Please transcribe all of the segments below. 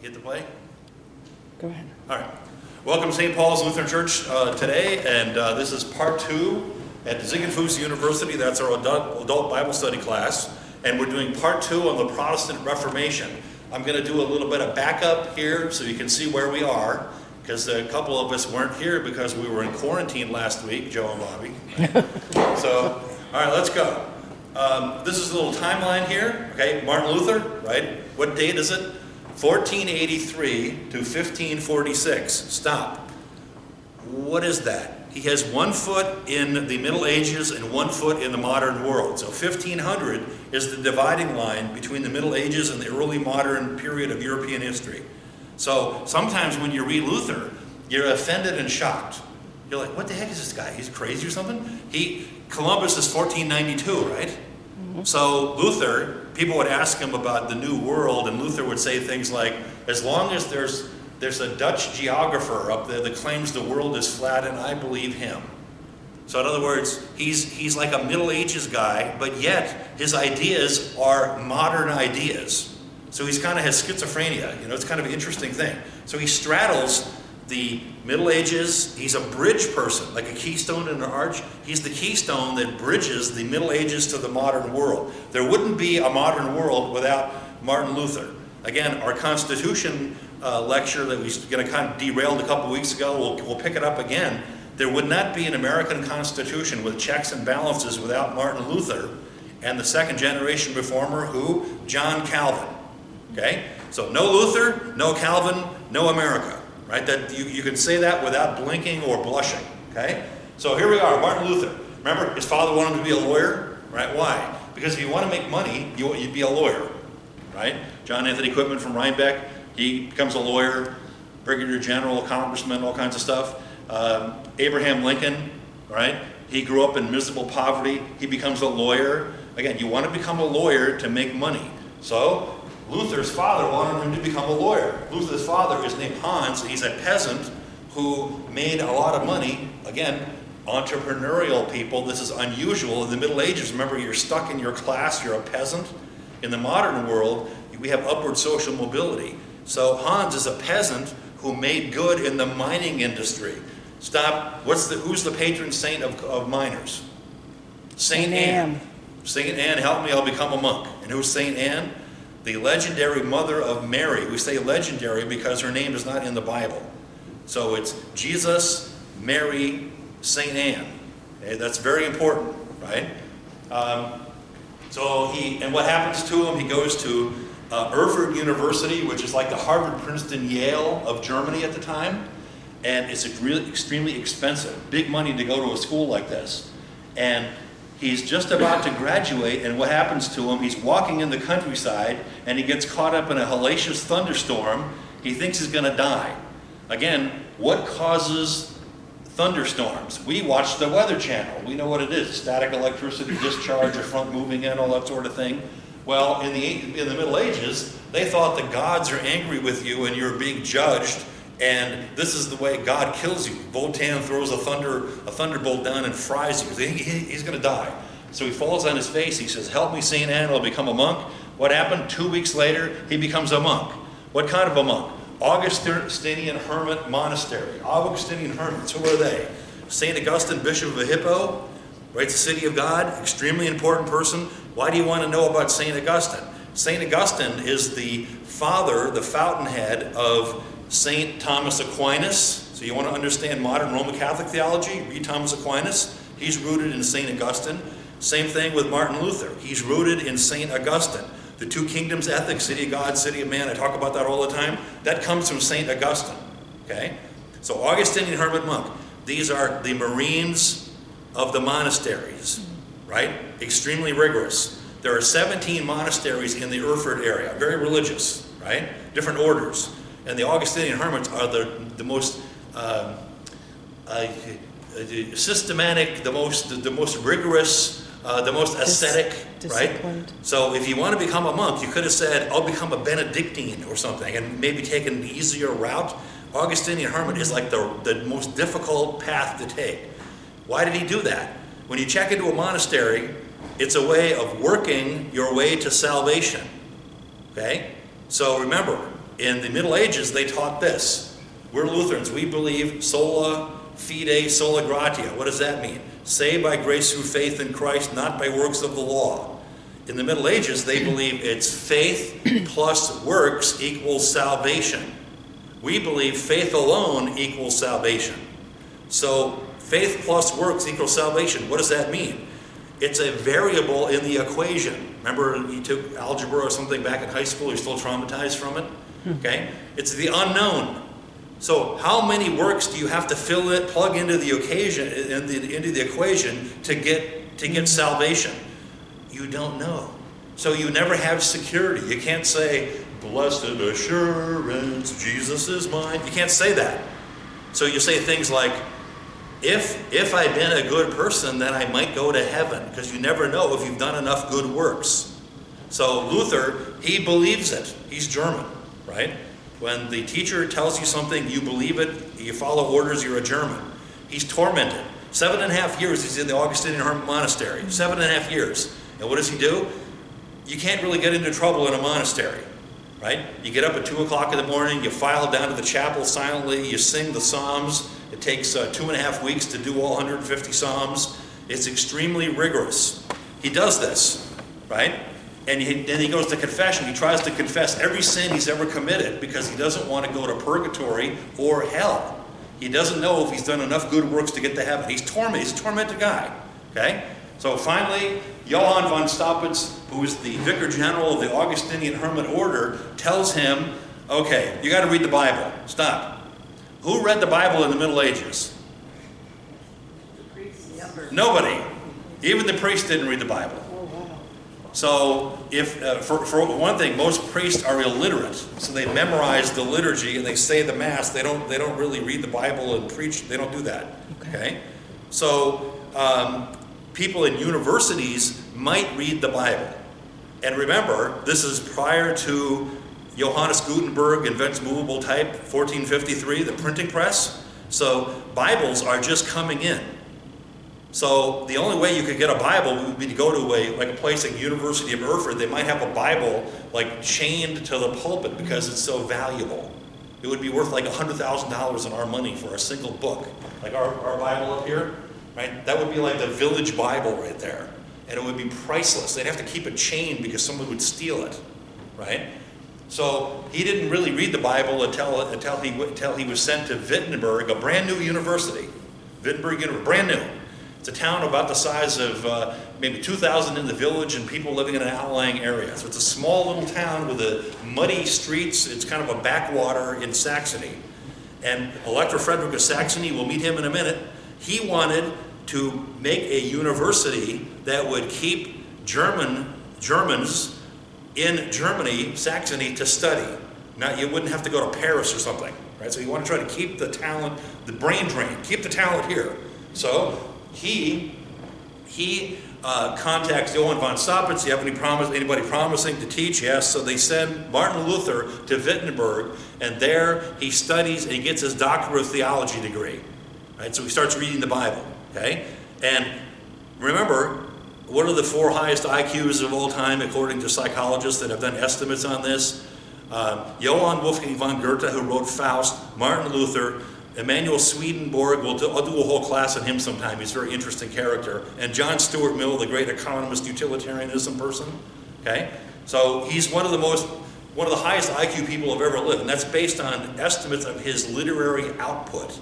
Hit the play? Go ahead. All right. Welcome to St. Paul's Lutheran Church today, and this is part 2 at Ziegenfuss University. That's our adult Bible study class, and we're doing part 2 on the Protestant Reformation. I'm going to do a little bit of backup here so you can see where we are, because a couple of us weren't here because we were in quarantine last week, Joe and Bobby. So, all right, let's go. This is a little timeline here. Okay, Martin Luther, right? What date is it? 1483 to 1546. Stop. What is that? He has 1 foot in the Middle Ages and 1 foot in the modern world. So 1500 is the dividing line between the Middle Ages and the early modern period of European history. So sometimes when you read Luther, you're offended and shocked. You're like, what the heck is this guy? He's crazy or something? Columbus is 1492, right? Mm-hmm. So Luther, people would ask him about the New World, and Luther would say things like, as long as there's a Dutch geographer up there that claims the world is flat, and I believe him. So in other words, he's like a Middle Ages guy, but yet his ideas are modern ideas. So he's kind of has schizophrenia. You know, it's kind of an interesting thing. So he straddles the Middle Ages. He's a bridge person, like a keystone in an arch. He's the keystone that bridges the Middle Ages to the modern world. There wouldn't be a modern world without Martin Luther. Again, our Constitution lecture that we going to kind of derailed a couple weeks ago, we'll pick it up again. There would not be an American Constitution with checks and balances without Martin Luther and the second generation reformer, who? John Calvin. Okay? So no Luther, no Calvin, no America. Right? That you can say that without blinking or blushing. Okay? So here we are, Martin Luther. Remember, his father wanted him to be a lawyer, right? Why? Because if you want to make money, you'd be a lawyer, right? John Anthony Quitman from Rhinebeck, he becomes a lawyer, brigadier general, congressman, all kinds of stuff. Abraham Lincoln, right? He grew up in miserable poverty. He becomes a lawyer. Again, you want to become a lawyer to make money. So Luther's father wanted him to become a lawyer. Luther's father is named Hans. He's a peasant who made a lot of money. Again, entrepreneurial people. This is unusual in the Middle Ages. Remember, you're stuck in your class. You're a peasant. In the modern world, we have upward social mobility. So Hans is a peasant who made good in the mining industry. Stop. Who's the patron saint of miners? Saint Anne. Saint Anne, help me, I'll become a monk. And who's Saint Anne? The legendary mother of Mary. We say legendary because her name is not in the Bible. So it's Jesus, Mary, Saint Anne. Okay, that's very important, right? And what happens to him? He goes to Erfurt University, which is like the Harvard, Princeton, Yale of Germany at the time. And it's really extremely expensive. Big money to go to a school like this. And he's just about to graduate, and what happens to him? He's walking in the countryside, and he gets caught up in a hellacious thunderstorm. He thinks he's going to die. Again, what causes thunderstorms? We watch the Weather Channel. We know what it is: static electricity discharge, a front moving in, all that sort of thing. Well, in the Middle Ages, they thought the gods are angry with you, and you're being judged. And this is the way God kills you. Wotan throws a thunderbolt down and fries you. He's going to die. So he falls on his face. He says, help me, St. Anne, I'll become a monk. What happened? 2 weeks later, he becomes a monk. What kind of a monk? Augustinian Hermit Monastery. Augustinian Hermits, who are they? St. Augustine, Bishop of Hippo, right, the city of God, extremely important person. Why do you want to know about St. Augustine? St. Augustine is the father, the fountainhead of St. Thomas Aquinas. So you want to understand modern Roman Catholic theology? Read Thomas Aquinas. He's rooted in St. Augustine. Same thing with Martin Luther. He's rooted in St. Augustine. The two kingdoms ethic, city of God, city of man, I talk about that all the time. That comes from St. Augustine. Okay? So Augustinian hermit monk. These are the Marines of the monasteries, right? Extremely rigorous. There are 17 monasteries in the Erfurt area, very religious, right? Different orders. And the Augustinian hermits are the most systematic, the most rigorous, the most ascetic, right? So if you want to become a monk, you could have said, I'll become a Benedictine or something, and maybe take an easier route. Augustinian hermit is like the most difficult path to take. Why did he do that? When you check into a monastery, it's a way of working your way to salvation. Okay? So remember, In the Middle Ages, they taught this. We're Lutherans. We believe sola fide, sola gratia. What does that mean? Saved by grace through faith in Christ, not by works of the law. In the Middle Ages, they believe it's faith plus works equals salvation. We believe faith alone equals salvation. So faith plus works equals salvation. What does that mean? It's a variable in the equation. Remember you took algebra or something back in high school, you're still traumatized from it? Okay? It's the unknown. So how many works do you have to fill it, plug into the occasion, into the equation to get salvation? You don't know. So you never have security. You can't say, blessed assurance, Jesus is mine. You can't say that. So you say things like, if I've been a good person, then I might go to heaven, because you never know if you've done enough good works. So Luther, he believes it. He's German, right? When the teacher tells you something, you believe it, you follow orders, you're a German. He's tormented. 7.5 years he's in the Augustinian hermit monastery. 7.5 years. And what does he do? You can't really get into trouble in a monastery, right? You get up at 2 o'clock in the morning, you file down to the chapel silently, you sing the Psalms. It takes 2.5 weeks to do all 150 Psalms. It's extremely rigorous. He does this, right? And then he goes to confession. He tries to confess every sin he's ever committed because he doesn't want to go to purgatory or hell. He doesn't know if he's done enough good works to get to heaven. He's a tormented guy, okay? So finally, Johann von Staupitz, who is the Vicar General of the Augustinian Hermit Order, tells him, okay, you got to read the Bible. Stop. Who read the Bible in the Middle Ages? The priests. Nobody. Even the priests didn't read the Bible. So, if for one thing, most priests are illiterate, so they memorize the liturgy and they say the Mass. They don't really read the Bible and preach. They don't do that. Okay. So, people in universities might read the Bible, and remember, this is prior to Johannes Gutenberg invents movable type, 1453, the printing press. So Bibles are just coming in. So the only way you could get a Bible would be to go to a place like University of Erfurt. They might have a Bible like chained to the pulpit because it's so valuable. It would be worth like $100,000 in our money for a single book. Like our Bible up here, right? That would be like the Village Bible right there. And it would be priceless. They'd have to keep it chained because someone would steal it, right? So he didn't really read the Bible until he was sent to Wittenberg, a brand new university. Wittenberg University, brand new. It's a town about the size of maybe 2,000 in the village and people living in an outlying area. So it's a small little town with the muddy streets. It's kind of a backwater in Saxony. And Elector Frederick of Saxony, we'll meet him in a minute, he wanted to make a university that would keep Germans in Germany, Saxony, to study. Now, you wouldn't have to go to Paris or something, right? So you want to try to keep the talent, the brain drain, keep the talent here. So he contacts Johann von Staupitz. Do you have anybody promising to teach? Yes. So they send Martin Luther to Wittenberg, and there he studies and he gets his Doctor of Theology degree. Right? So he starts reading the Bible. Okay, and remember, what are the 4 highest IQs of all time, according to psychologists that have done estimates on this? Johann Wolfgang von Goethe, who wrote Faust, Martin Luther, Emanuel Swedenborg, I'll do a whole class on him sometime, he's a very interesting character, and John Stuart Mill, the great economist, utilitarianism person, okay? So he's one of the highest IQ people who've ever lived, and that's based on estimates of his literary output,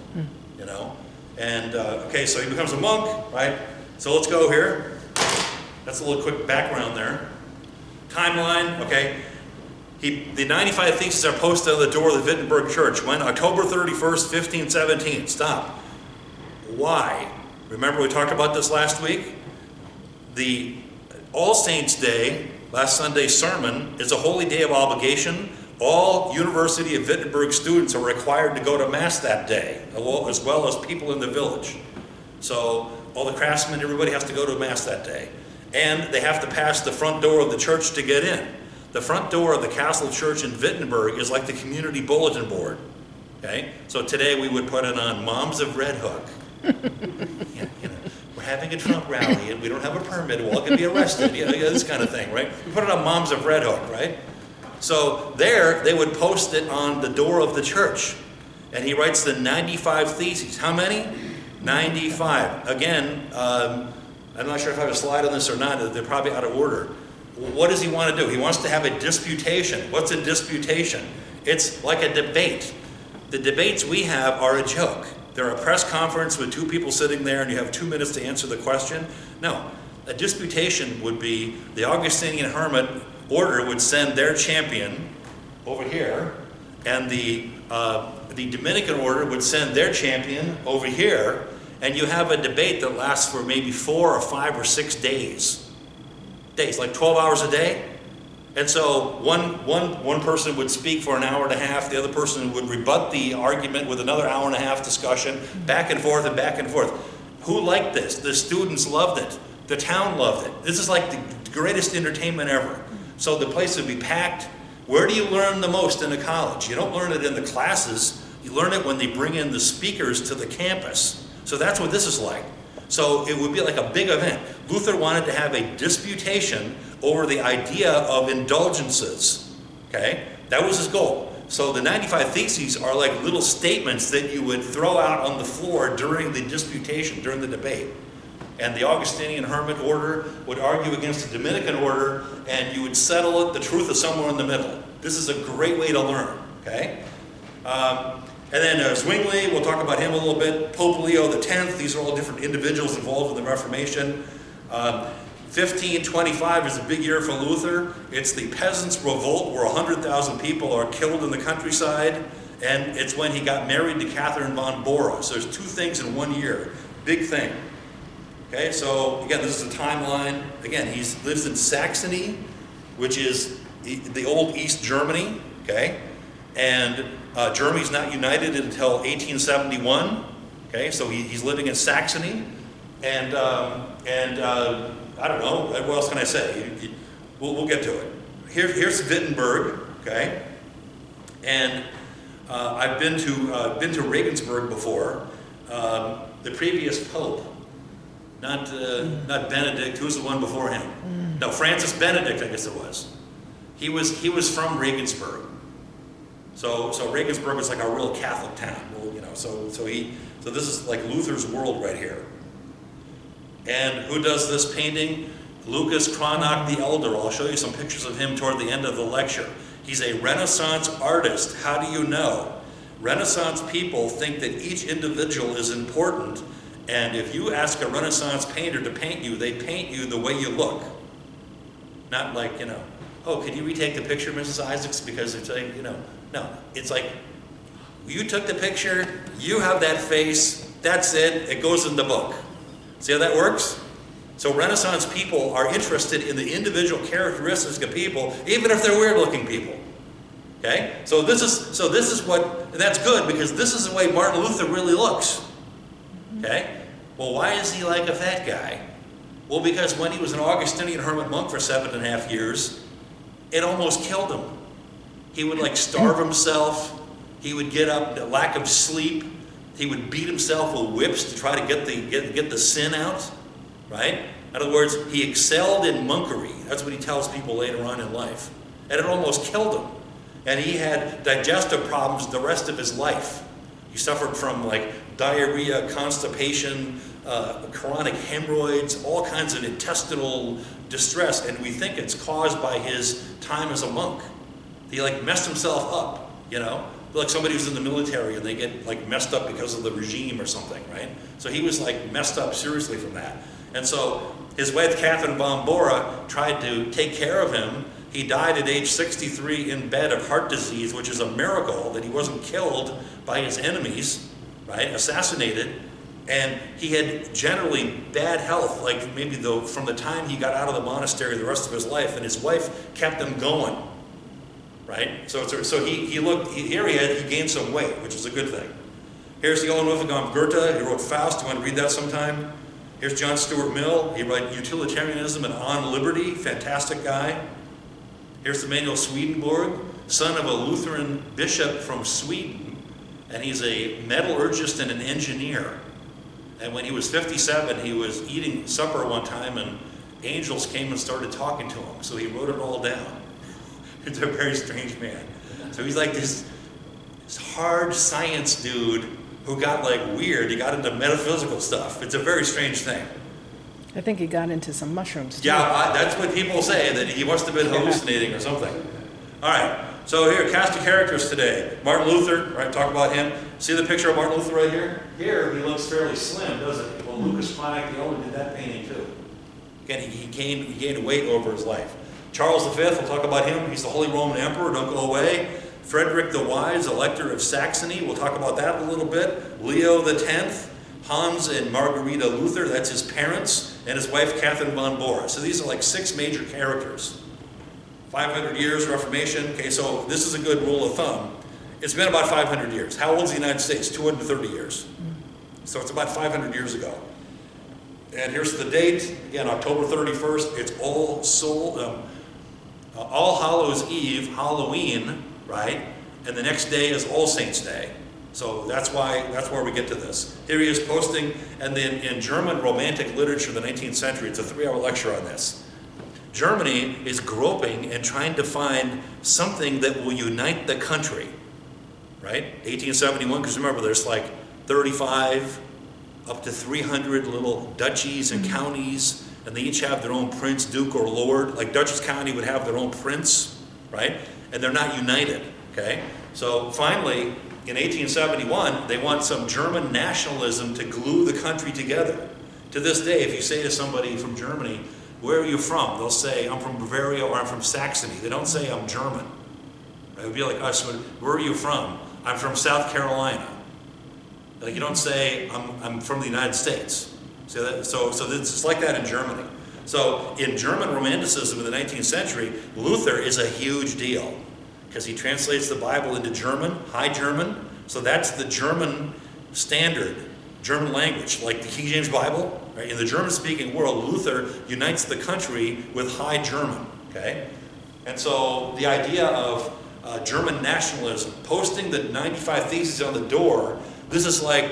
you know? And, okay, so he becomes a monk, right? So let's go here. That's a little quick background there. Timeline, okay. The 95 Theses are posted on the door of the Wittenberg Church. When? October 31st, 1517. Stop. Why? Remember we talked about this last week? The All Saints' Day, last Sunday's sermon, is a holy day of obligation. All University of Wittenberg students are required to go to Mass that day, as well as people in the village. So all the craftsmen, everybody has to go to Mass that day. And they have to pass the front door of the church to get in. The front door of the Castle Church in Wittenberg is like the community bulletin board. Okay? So today we would put it on Moms of Red Hook. We're having a Trump rally and we don't have a permit, we're all going to be arrested. This kind of thing, right? We put it on Moms of Red Hook, right? So there, they would post it on the door of the church. And he writes the 95 Theses. How many? 95. Again, I'm not sure if I have a slide on this or not. They're probably out of order. What does he want to do? He wants to have a disputation. What's a disputation? It's like a debate. The debates we have are a joke. They're a press conference with two people sitting there and you have 2 minutes to answer the question. No, a disputation would be the Augustinian hermit order would send their champion over here, and the Dominican order would send their champion over here, and you have a debate that lasts for maybe 4 or 5 or 6 days. Like 12 hours a day. And so one person would speak for an hour and a half, the other person would rebut the argument with another hour and a half discussion, back and forth and back and forth. Who liked this? The students loved it. The town loved it. This is like the greatest entertainment ever. So the place would be packed. Where do you learn the most in a college? You don't learn it in the classes. You learn it when they bring in the speakers to the campus. So that's what this is like. So it would be like a big event. Luther wanted to have a disputation over the idea of indulgences. Okay? That was his goal. So the 95 Theses are like little statements that you would throw out on the floor during the disputation, during the debate. And the Augustinian hermit order would argue against the Dominican order, and you would settle it. The truth is somewhere in the middle. This is a great way to learn. Okay? And then Zwingli, we'll talk about him a little bit. Pope Leo X, these are all different individuals involved in the Reformation. 1525 is a big year for Luther. It's the Peasants' Revolt, where 100,000 people are killed in the countryside, and it's when he got married to Catherine von Bora. So there's 2 things in 1 year. Big thing. Okay, so again, this is a timeline. Again, he lives in Saxony, which is the old East Germany. Okay, and Germany's not united until 1871. Okay, so he's living in Saxony, and I don't know, what else can I say? We'll get to it. Here's Wittenberg. Okay, and I've been to Regensburg before. The previous pope. Not Benedict. Who's the one before him? No, Francis Benedict, I guess it was. He was from Regensburg. So Regensburg was like a real Catholic town. Well, you know, so this is like Luther's world right here. And who does this painting? Lucas Cranach the Elder. I'll show you some pictures of him toward the end of the lecture. He's a Renaissance artist. How do you know? Renaissance people think that each individual is important. And if you ask a Renaissance painter to paint you, they paint you the way you look. Not like, you know, oh, can you retake the picture, Mrs. Isaacs? Because it's like, you know, no. It's like, you took the picture, you have that face, that's it, it goes in the book. See how that works? So Renaissance people are interested in the individual characteristics of people, even if they're weird-looking people. Okay? So this is what, and that's good, because this is the way Martin Luther really looks. Okay? Well, why is he like a fat guy? Well, because when he was an Augustinian hermit monk for 7.5 years, it almost killed him. He would like starve himself. He would get up, lack of sleep. He would beat himself with whips to try to get the sin out. Right? In other words, he excelled in monkery. That's what he tells people later on in life. And it almost killed him. And he had digestive problems the rest of his life. He suffered from like diarrhea, constipation, chronic hemorrhoids, all kinds of intestinal distress, and we think it's caused by his time as a monk. He like messed himself up, you know? Like somebody who's in the military and they get like messed up because of the regime or something, right? So he was like messed up seriously from that. And so his wife, Catherine von Bora, tried to take care of him. He died at age 63 in bed of heart disease, which is a miracle that he wasn't killed by his enemies, right? Assassinated. And he had generally bad health, like maybe from the time he got out of the monastery the rest of his life, and his wife kept him going, right? So he gained some weight, which is a good thing. Here's the Owen Wolfgang Goethe. He wrote Faust. You want to read that sometime? Here's John Stuart Mill. He wrote Utilitarianism and On Liberty. Fantastic guy. Here's Emanuel Swedenborg, son of a Lutheran bishop from Sweden, and he's a metallurgist and an engineer. And when he was 57, he was eating supper one time, and angels came and started talking to him. So he wrote it all down. He's a very strange man. So he's like this hard science dude who got like weird. He got into metaphysical stuff. It's a very strange thing. I think he got into some mushrooms too. Yeah, that's what people say, that he must have been hallucinating or something. All right, so here, cast of characters today. Martin Luther, right, talk about him. See the picture of Martin Luther right here? Here, he looks fairly slim, doesn't he? Well, Lucas Cranach the Elder did that painting too. Again, he gained weight over his life. Charles V, we'll talk about him. He's the Holy Roman Emperor, don't go away. Frederick the Wise, Elector of Saxony, we'll talk about that a little bit. Leo X, Hans and Margarita Luther, that's his parents, and his wife Catherine von Bora. So these are like 6 major characters. 500 years, Reformation. Okay, so this is a good rule of thumb. It's been about 500 years. How old is the United States? 230 years. So it's about 500 years ago. And here's the date, again, October 31st. It's All Hallows Eve, Halloween, right? And the next day is All Saints Day. So that's where we get to this. Here he is posting, and then in German Romantic literature of the 19th century, it's a 3-hour lecture on this. Germany is groping and trying to find something that will unite the country, right? 1871, because remember, there's like 35 up to 300 little duchies and counties, and they each have their own prince, duke, or lord. Like Dutchess County would have their own prince, right? And they're not united, okay? So finally, in 1871, they want some German nationalism to glue the country together. To this day, if you say to somebody from Germany, where are you from? They'll say, I'm from Bavaria or I'm from Saxony. They don't say I'm German. It would be like us, where are you from? I'm from South Carolina. Like you don't say, I'm from the United States. So it's like that in Germany. So in German Romanticism in the 19th century, Luther is a huge deal because he translates the Bible into German, High German. So that's the German standard, German language, like the King James Bible. Right? In the German-speaking world, Luther unites the country with High German. Okay, and so the idea of German nationalism, posting the 95 Theses on the door. This is like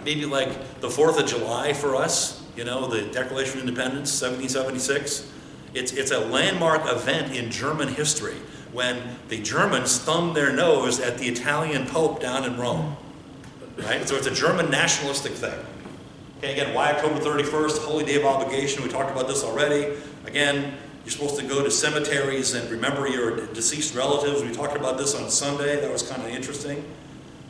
maybe like the 4th of July for us. You know, the Declaration of Independence, 1776. It's a landmark event in German history when the Germans thumbed their nose at the Italian Pope down in Rome. Right? So it's a German nationalistic thing. Okay, again, why October 31st, Holy Day of Obligation? We talked about this already. Again, you're supposed to go to cemeteries and remember your deceased relatives. We talked about this on Sunday. That was kind of interesting.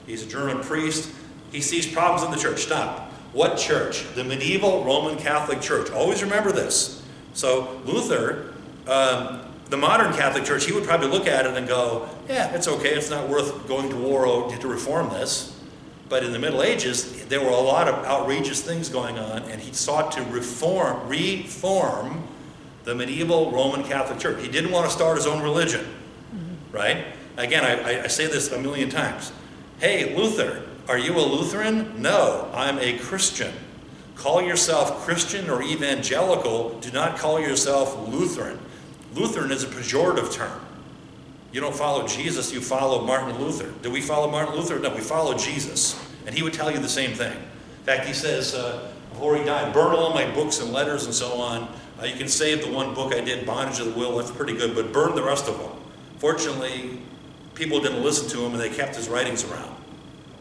He's a German priest. He sees problems in the church. Stop. What church? The medieval Roman Catholic Church. Always remember this. So Luther, the modern Catholic Church, he would probably look at it and go, yeah, it's okay. It's not worth going to war to reform this. But in the Middle Ages, there were a lot of outrageous things going on, and he sought to reform the medieval Roman Catholic Church. He didn't want to start his own religion, right? Again, I say this a million times. Hey, Luther, are you a Lutheran? No, I'm a Christian. Call yourself Christian or evangelical. Do not call yourself Lutheran. Lutheran is a pejorative term. You don't follow Jesus, you follow Martin Luther. Do we follow Martin Luther? No, we follow Jesus. And he would tell you the same thing. In fact, he says, before he died, burn all my books and letters and so on. You can save the one book I did, Bondage of the Will, that's pretty good, but burn the rest of them. Fortunately, people didn't listen to him and they kept his writings around.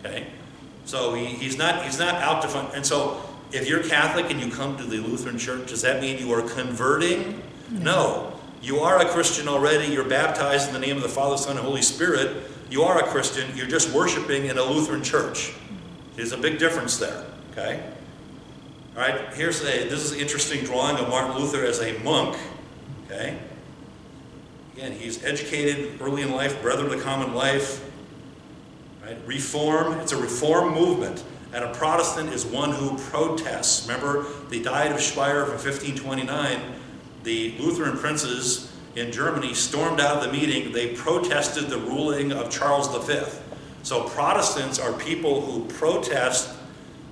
Okay? So he's not out to find. And so if you're Catholic and you come to the Lutheran Church, does that mean you are converting? No. You are a Christian already. You're baptized in the name of the Father, Son, and Holy Spirit. You are a Christian. You're just worshiping in a Lutheran church. There's a big difference there. Okay? All right, this is an interesting drawing of Martin Luther as a monk. Okay? Again, he's educated early in life, brethren of the common life. Right? Reform, it's a reform movement. And a Protestant is one who protests. Remember the Diet of Speyer from 1529? The Lutheran princes in Germany stormed out of the meeting. They protested the ruling of Charles V. So Protestants are people who protest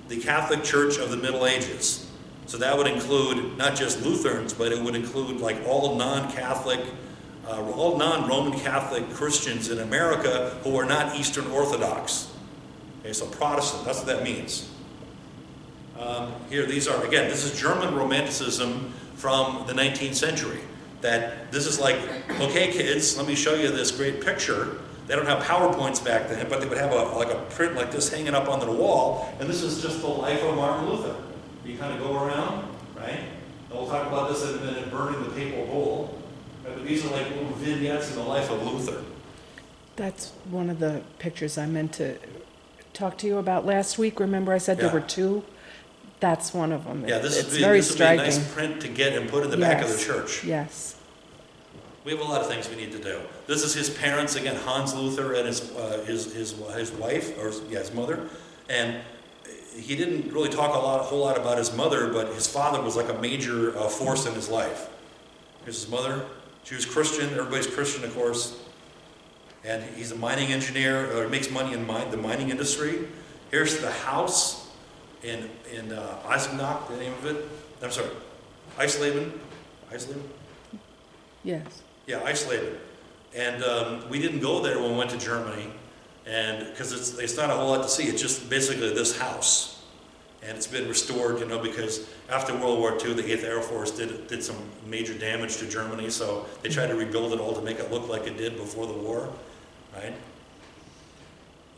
the Catholic Church of the Middle Ages. So that would include not just Lutherans, but it would include like all non-Catholic, all non-Roman Catholic Christians in America who are not Eastern Orthodox. Okay, so Protestant, that's what that means. Here, these are, again, this is German Romanticism from the 19th century. that this is like, okay kids, let me show you this great picture. They don't have PowerPoints back then, but they would have like a print like this hanging up onto the wall, and this is just the life of Martin Luther. You kind of go around, right? And we'll talk about this in a minute, burning the papal bull. But these are like little vignettes in the life of Luther. That's one of the pictures I meant to talk to you about last week. Remember I said there were two? That's one of them. Yeah, It's very this would be a nice print to get and put in the back of the church. Yes. We have a lot of things we need to do. This is his parents, again, Hans Luther and his wife, or his mother. And he didn't really talk a whole lot about his mother, but his father was like a major force in his life. Here's his mother. She was Christian. Everybody's Christian, of course. And he's a mining engineer, or makes money in the mining industry. Here's the house in Eisenach, the name of it. I'm sorry, Eisleben. Eisleben? Yes. Yeah, Eisleben. And we didn't go there when we went to Germany, and because it's not a whole lot to see. It's just basically this house, and it's been restored, because after World War II, the 8th Air Force did some major damage to Germany, so they tried to rebuild it all to make it look like it did before the war, right?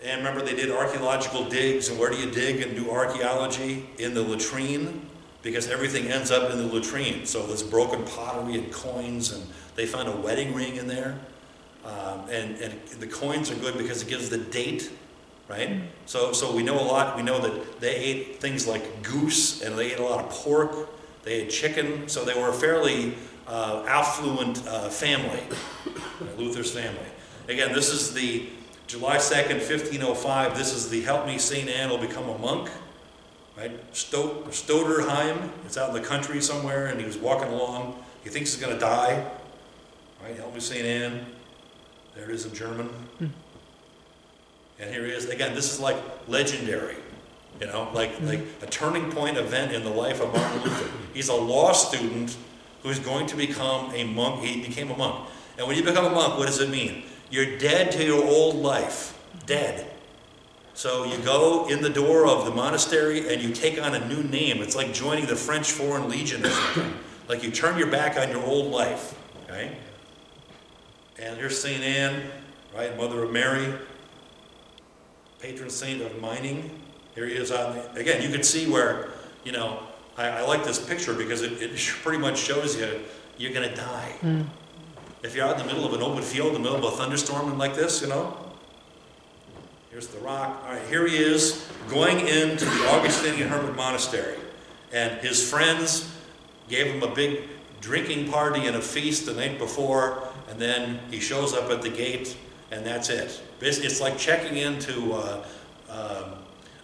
And remember, they did archaeological digs, and where do you dig and do archaeology? In the latrine, because everything ends up in the latrine. So there's broken pottery and coins, and they found a wedding ring in there. And the coins are good because it gives the date, right? So we know a lot. We know that they ate things like goose, and they ate a lot of pork. They ate chicken, so they were a fairly affluent family, Luther's family. Again, this is the July 2nd, 1505. This is the Help Me St. Anne will become a monk. Right? Stoderheim, it's out in the country somewhere, and he was walking along. He thinks he's going to die. Right? Help me, St. Anne. There it is in German. And here he is. Again, this is like legendary. Like a turning point event in the life of Martin Luther. He's a law student who's going to become a monk. He became a monk. And when you become a monk, what does it mean? You're dead to your old life. Dead. So you go in the door of the monastery and you take on a new name. It's like joining the French Foreign Legion or something. Like you turn your back on your old life. Okay? And here's St. Anne, right? Mother of Mary, patron saint of mining. Here he is again, you can see where, I like this picture because it pretty much shows you you're going to die. If you're out in the middle of an open field, in the middle of a thunderstorm like this, Here's the rock. All right, here he is going into the Augustinian Hermit Monastery. And his friends gave him a big drinking party and a feast the night before, and then he shows up at the gate, and that's it. It's like checking into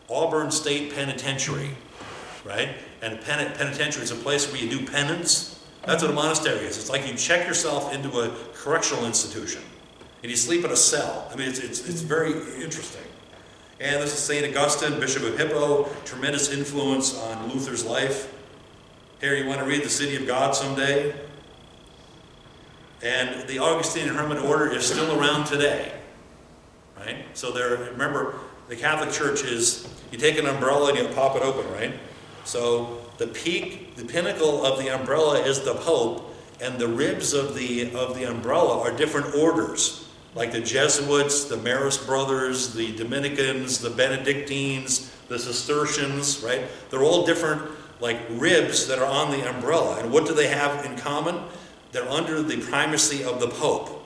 Auburn State Penitentiary, right? And penitentiary is a place where you do penance. That's what a monastery is. It's like you check yourself into a correctional institution. And you sleep in a cell. I mean, it's very interesting. And this is St. Augustine, Bishop of Hippo, tremendous influence on Luther's life. Here, you want to read The City of God someday? And the Augustine Hermit Order is still around today, right? So remember, the Catholic Church is, you take an umbrella and you pop it open, right? So the pinnacle of the umbrella is the Pope, and the ribs of the umbrella are different orders. Like the Jesuits, the Marist brothers, the Dominicans, the Benedictines, the Cistercians, right? They're all different like ribs that are on the umbrella. And what do they have in common? They're under the primacy of the Pope,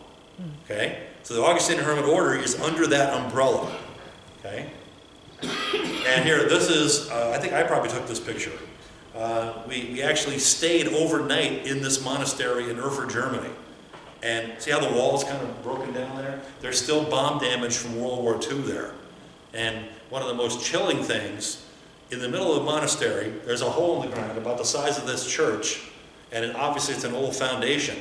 okay? So the Augustine Hermit Order is under that umbrella, okay? And here, this is, I think I probably took this picture. We actually stayed overnight in this monastery in Erfurt, Germany. And see how the wall is kind of broken down there? There's still bomb damage from World War II there. And one of the most chilling things, in the middle of the monastery, there's a hole in the ground about the size of this church, and obviously it's an old foundation.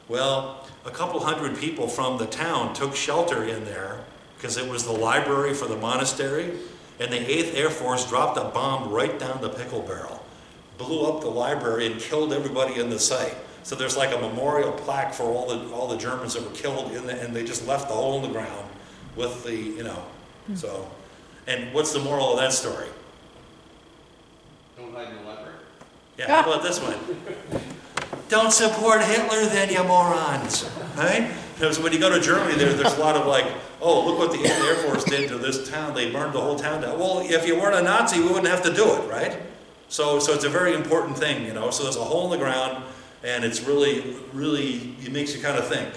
Well, a couple hundred people from the town took shelter in there because it was the library for the monastery, and the 8th Air Force dropped a bomb right down the pickle barrel, blew up the library and killed everybody in the site. So there's like a memorial plaque for all the Germans that were killed and they just left the hole in the ground with the, so. And what's the moral of that story? Don't hide in the library. Yeah, how about this one? Don't support Hitler then, you morons, right? Because when you go to Germany, there's a lot of like, oh, look what the Air Force did to this town. They burned the whole town down. Well, if you weren't a Nazi, we wouldn't have to do it, right? So it's a very important thing, you know. So there's a hole in the ground, and it's really, it makes you kind of think.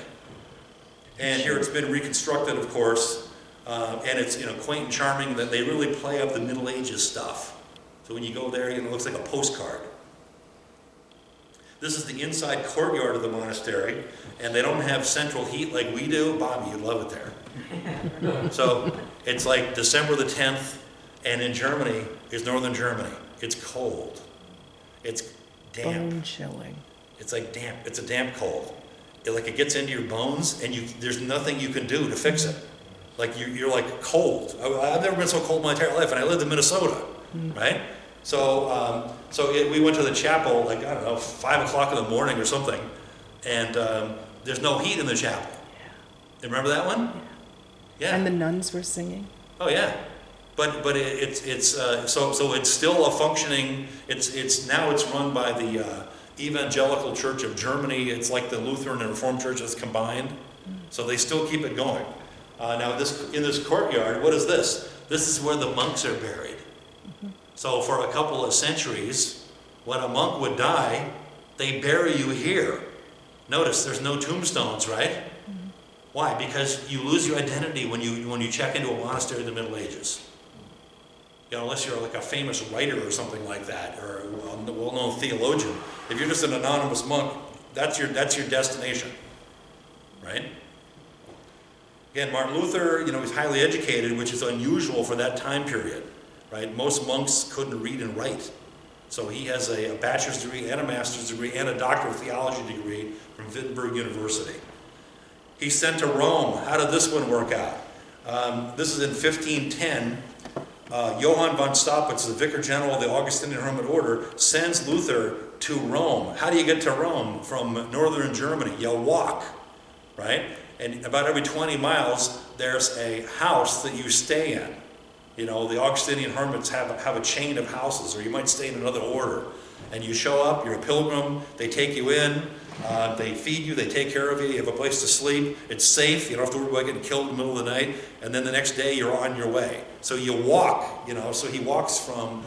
And here it's been reconstructed, of course, and it's, you know, quaint and charming that they really play up the Middle Ages stuff. So when you go there, you know, it looks like a postcard. This is the inside courtyard of the monastery, and they don't have central heat like we do. Bobby, you'd love it there. So it's like December the 10th, and in Germany is northern Germany. It's cold. It's damp. Bone chilling. It's like damp. It's a damp cold. It gets into your bones, and there's nothing you can do to fix it. Like you're like cold. I've never been so cold my entire life, and I lived in Minnesota, right? So we went to the chapel, like, I don't know, 5 o'clock in the morning or something, and there's no heat in the chapel. Yeah. Remember that one? Yeah. And the nuns were singing. Oh yeah, but so it's still a functioning. Now it's run by the Evangelical Church of Germany. It's like the Lutheran and Reformed churches combined, so they still keep it going. Now in this courtyard, what is this? This is where the monks are buried. So for a couple of centuries, when a monk would die, they bury you here. Notice there's no tombstones, right? Mm-hmm. Why? Because you lose your identity when you check into a monastery in the Middle Ages. You know, unless you're like a famous writer or something like that, or a well-known theologian. If you're just an anonymous monk, that's your destination, right? Again, Martin Luther, you know, he's highly educated, which is unusual for that time period. Right? Most monks couldn't read and write. So he has a bachelor's degree and a master's degree and a doctor of theology degree from Wittenberg University. He's sent to Rome. How did this one work out? This is in 1510. Johann von Staupitz, the vicar general of the Augustinian Hermit Order, sends Luther to Rome. How do you get to Rome from northern Germany? You walk, right? And about every 20 miles, there's a house that you stay in. You know, the Augustinian hermits have a chain of houses, or you might stay in another order. And you show up, you're a pilgrim, they take you in, they feed you, they take care of you, you have a place to sleep, it's safe, you don't have to worry about getting killed in the middle of the night, and then the next day you're on your way. So you walk, you know, so he walks from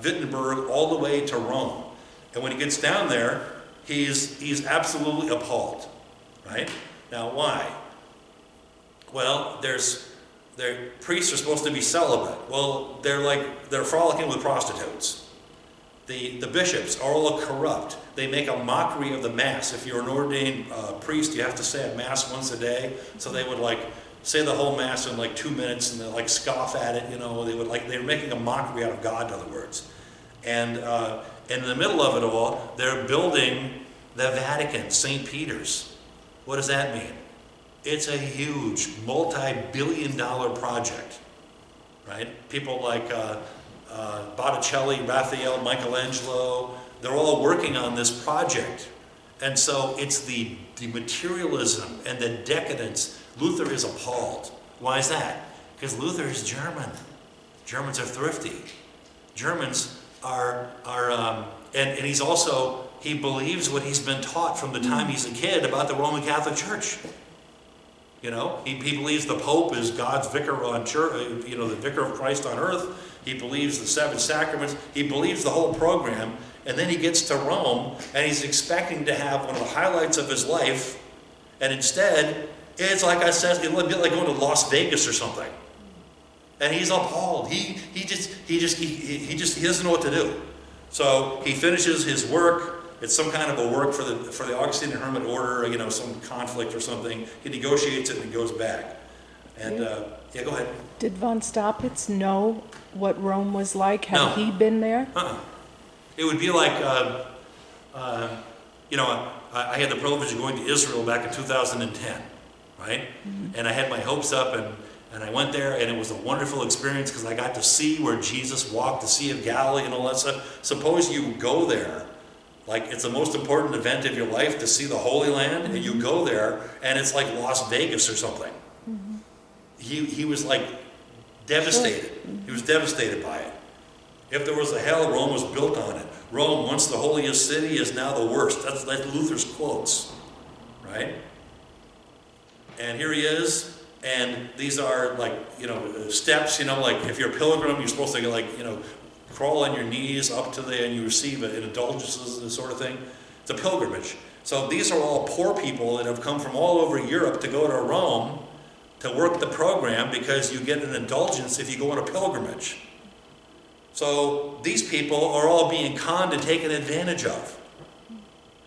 Wittenberg all the way to Rome. And when he gets down there, he's absolutely appalled, right? Now why? Well, their priests are supposed to be celibate. Well, they're frolicking with prostitutes. The bishops are all corrupt. They make a mockery of the Mass. If you're an ordained priest, you have to say a Mass once a day. So they would like say the whole Mass in like 2 minutes, and they like scoff at it. You know, they're making a mockery out of God, in other words. And in the middle of it all, they're building the Vatican, St. Peter's. What does that mean? It's a huge, multi-billion-dollar project, right? People like Botticelli, Raphael, Michelangelo, they're all working on this project. And so it's the materialism and the decadence. Luther is appalled. Why is that? Because Luther is German. Germans are thrifty. Germans and he's also, he believes what he's been taught from the time he's a kid about the Roman Catholic Church. You know, he believes the Pope is God's vicar on church, you know, the vicar of Christ on earth. He believes the 7 sacraments. He believes the whole program. And then he gets to Rome, and he's expecting to have one of the highlights of his life. And instead, it's like I said, it's a bit like going to Las Vegas or something. And he's appalled. He doesn't know what to do. So he finishes his work. It's some kind of a work for the Augustinian Hermit Order, you know, some conflict or something. He negotiates it and he goes back. And yeah, go ahead. Did von Staupitz know what Rome was like? No. Had he been there? It would be like, you know, I had the privilege of going to Israel back in 2010, right? Mm-hmm. And I had my hopes up, and I went there, and it was a wonderful experience because I got to see where Jesus walked, the Sea of Galilee and all that stuff. Suppose you go there. Like, it's the most important event of your life to see the Holy Land, and you go there, and it's like Las Vegas or something. Mm-hmm. He was like devastated. Sure. He was devastated by it. If there was a hell, Rome was built on it. Rome, once the holiest city, is now the worst. That's Luther's quotes, right? And here he is, and these are like, steps, like if you're a pilgrim, you're supposed to crawl on your knees up to and you receive indulgences, this sort of thing. It's a pilgrimage. So these are all poor people that have come from all over Europe to go to Rome to work the program, because you get an indulgence if you go on a pilgrimage. So these people are all being conned and taken advantage of.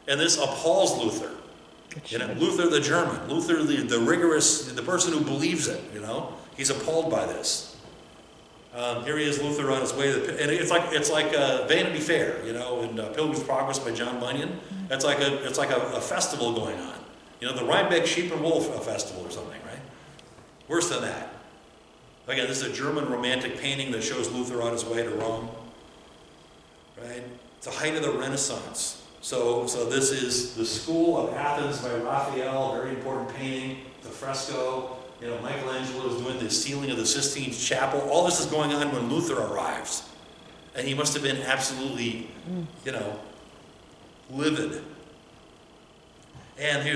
And this appalls Luther. Luther the German, Luther the rigorous, the person who believes it, he's appalled by this. Here he is, Luther on his way to and it's like Vanity Fair, in Pilgrim's Progress by John Bunyan. It's like a festival going on. The Rhinebeck Sheep and Wool Festival or something, right? Worse than that. Again, this is a German romantic painting that shows Luther on his way to Rome. Right? It's the height of the Renaissance. So this is the School of Athens by Raphael, very important painting, the fresco. Michelangelo is doing the ceiling of the Sistine Chapel. All this is going on when Luther arrives. And he must have been absolutely, livid. And here,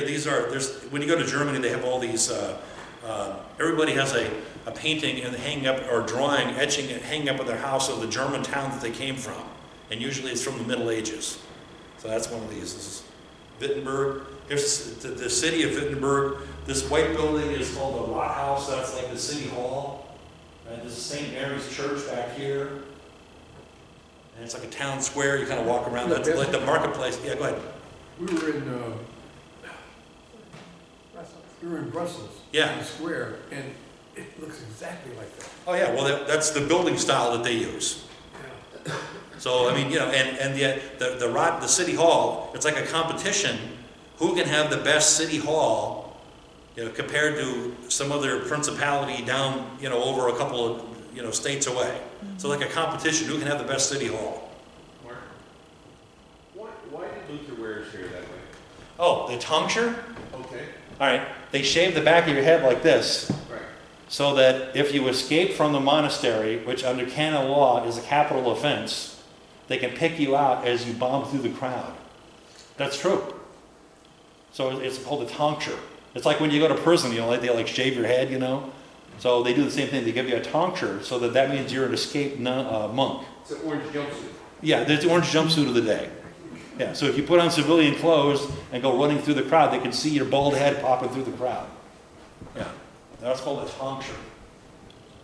when you go to Germany, they have all these, everybody has a painting and hanging up, or drawing, etching, hanging up in their house of the German town that they came from. And usually it's from the Middle Ages. So that's one of these. This is Wittenberg. Here's the city of Wittenberg. This white building is called the Rathaus. That's like the city hall. Right? This is St. Mary's Church back here. And it's like a town square. You kind of walk around. That's like the marketplace. Yeah, go ahead. We were in Brussels. Yeah. In the square, and it looks exactly like that. Oh yeah. Well, that's the building style that they use. Yeah. So I mean, and yet the city hall, it's like a competition. Who can have the best city hall, compared to some other principality down, over a couple of, states away. So like a competition, who can have the best city hall? Mark, why did Luther wear his hair that way? Oh, the tonsure? Okay. All right. They shave the back of your head like this. Right. So that if you escape from the monastery, which under canon law is a capital offense, they can pick you out as you bomb through the crowd. That's true. So it's called a tonsure. It's like when you go to prison, they shave your head, So they do the same thing. They give you a tonsure, so that means you're an escaped monk. It's an orange jumpsuit. Yeah, there's the orange jumpsuit of the day. Yeah, so if you put on civilian clothes and go running through the crowd, they can see your bald head popping through the crowd. Yeah, that's called a tonsure.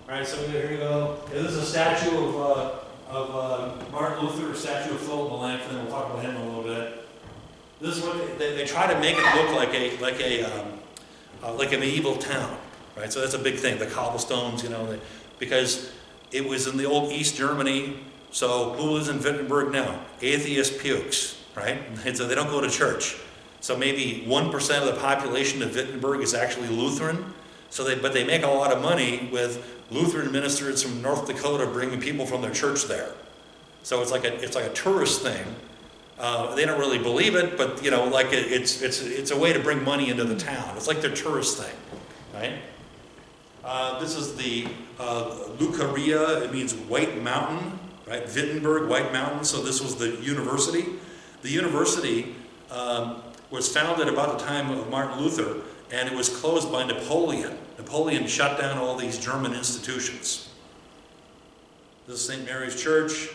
All right, so here you go. Yeah, this is a statue of Martin Luther, a statue of Philip Melanchthon. We'll talk about him in a little bit. This is what they try to make it look like a medieval town, right? So that's a big thing. The cobblestones, because it was in the old East Germany. So who lives in Wittenberg now? Atheist pukes, right? And so they don't go to church. So maybe 1% of the population of Wittenberg is actually Lutheran. But they make a lot of money with Lutheran ministers from North Dakota bringing people from their church there. So it's like a tourist thing. They don't really believe it, but it's a way to bring money into the town. It's like their tourist thing, right? This is the Lucaria. It means White Mountain, right? Wittenberg, White Mountain. So this was the university. The university was founded about the time of Martin Luther, and it was closed by Napoleon. Napoleon shut down all these German institutions. This is St. Mary's Church.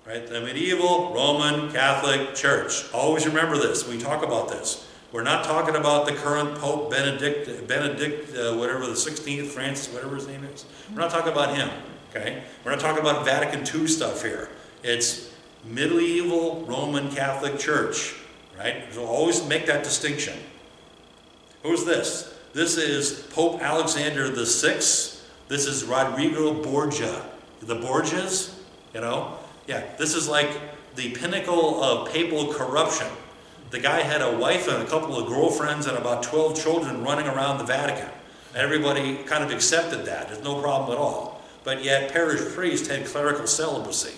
Right? The medieval Roman Catholic Church. Always remember this when we talk about this. We're not talking about the current Pope Benedict, whatever, the 16th, Francis, whatever his name is. We're not talking about him, okay? We're not talking about Vatican II stuff here. It's medieval Roman Catholic Church, right? So always make that distinction. Who's this? This is Pope Alexander VI. This is Rodrigo Borgia. The Borgias, Yeah, this is like the pinnacle of papal corruption. The guy had a wife and a couple of girlfriends and about 12 children running around the Vatican. Everybody kind of accepted that. There's no problem at all. But yet parish priests had clerical celibacy.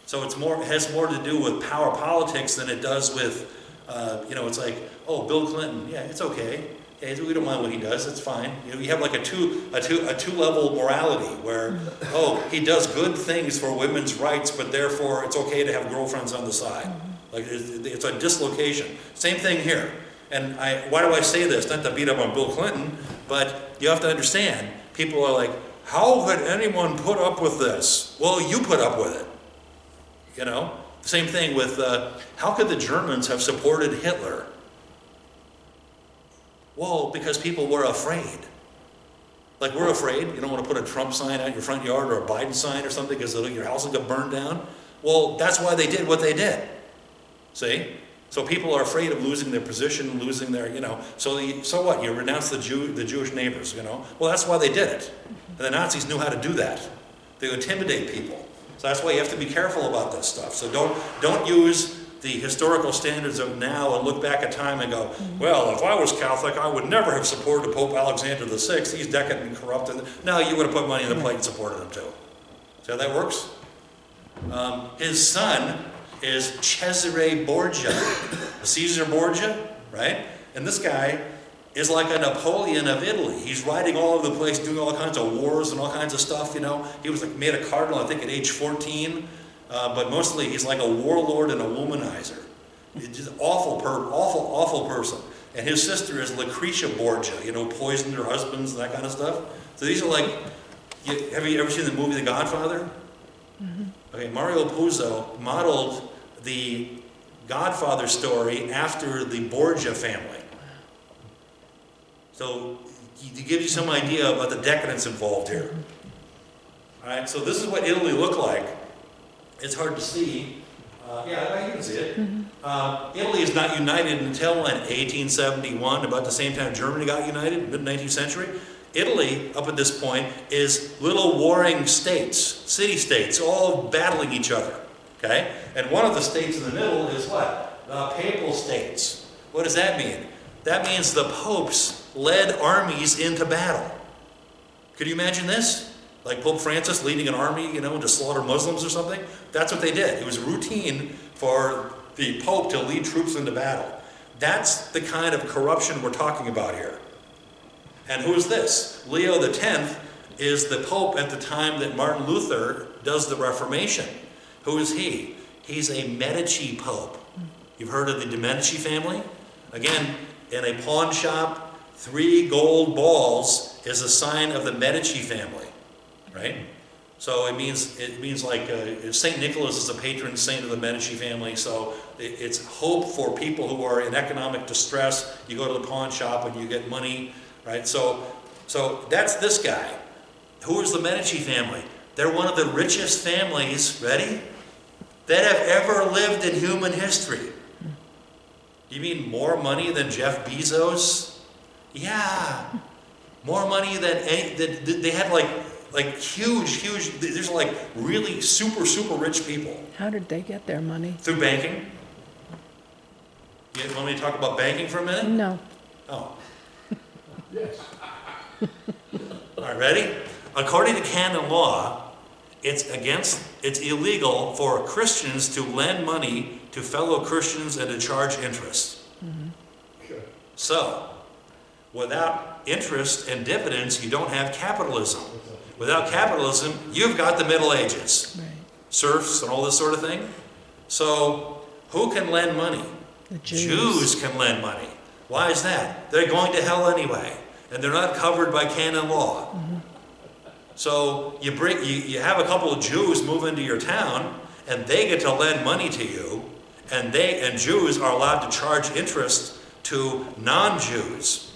So it has more to do with power politics than it does with, it's like, oh, Bill Clinton, yeah, it's okay. Hey, we don't mind what he does, it's fine. You know, you have like a two-level morality where, oh, he does good things for women's rights, but therefore it's okay to have girlfriends on the side. Like, it's a dislocation. Same thing here. And why do I say this? Not to beat up on Bill Clinton, but you have to understand, people are like, how could anyone put up with this? Well, you put up with it. You know? Same thing with, how could the Germans have supported Hitler? Well, because people were afraid. Like, we're afraid. You don't want to put a Trump sign out your front yard or a Biden sign or something because your house will get burned down. Well, that's why they did what they did. See? So people are afraid of losing their position, losing their, you know. So what? You renounce the Jewish neighbors, you know. Well, that's why they did it. And the Nazis knew how to do that. They intimidate people. So that's why you have to be careful about this stuff. So don't use the historical standards of now and look back at time and go, well, if I was Catholic, I would never have supported Pope Alexander VI. He's decadent and corrupt. No, you would have put money in the plate and supported him too. See how that works? His son is Cesare Borgia, Caesar Borgia, right? And this guy is like a Napoleon of Italy. He's riding all over the place, doing all kinds of wars and all kinds of stuff, you know. He was like made a cardinal, I think, at age 14. But mostly he's like a warlord and a womanizer. He's just awful person. And his sister is Lucretia Borgia, you know, poisoned her husbands and that kind of stuff. So these are like, have you ever seen the movie The Godfather? Mm-hmm. Okay, Mario Puzo modeled the Godfather story after the Borgia family. So to give you some idea about the decadence involved here. All right, so this is what Italy looked like. It's hard to see. Yeah, you can see it. Mm-hmm. Italy is not united until in 1871, about the same time Germany got united, mid-19th century. Italy, up at this point, is little warring states, city-states, all battling each other. Okay? And one of the states in the middle is what? The Papal States. What does that mean? That means the popes led armies into battle. Could you imagine this? Like Pope Francis leading an army, you know, to slaughter Muslims or something? That's what they did. It was routine for the Pope to lead troops into battle. That's the kind of corruption we're talking about here. And who is this? Leo X is the Pope at the time that Martin Luther does the Reformation. Who is he? He's a Medici Pope. You've heard of the de Medici family? Again, in a pawn shop, 3 gold balls is a sign of the Medici family. Right? So it means like St. Nicholas is a patron saint of the Medici family, so it's hope for people who are in economic distress. You go to the pawn shop and you get money, right? So that's this guy. Who is the Medici family? They're one of the richest families, ready? That have ever lived in human history. You mean more money than Jeff Bezos? Yeah. More money than they had like huge, these are like really super rich people. How did they get their money? Through banking. You want me to talk about banking for a minute? No. Oh. Yes. All right, ready? According to canon law, it's illegal for Christians to lend money to fellow Christians and to charge interest. Mm-hmm. Sure. So, without interest and dividends, you don't have capitalism. Without capitalism, you've got the Middle Ages. Right. Serfs and all this sort of thing. So, who can lend money? The Jews. Jews can lend money. Why is that? They're going to hell anyway, and they're not covered by canon law. Mm-hmm. So you have a couple of Jews move into your town, and they get to lend money to you, and Jews are allowed to charge interest to non-Jews.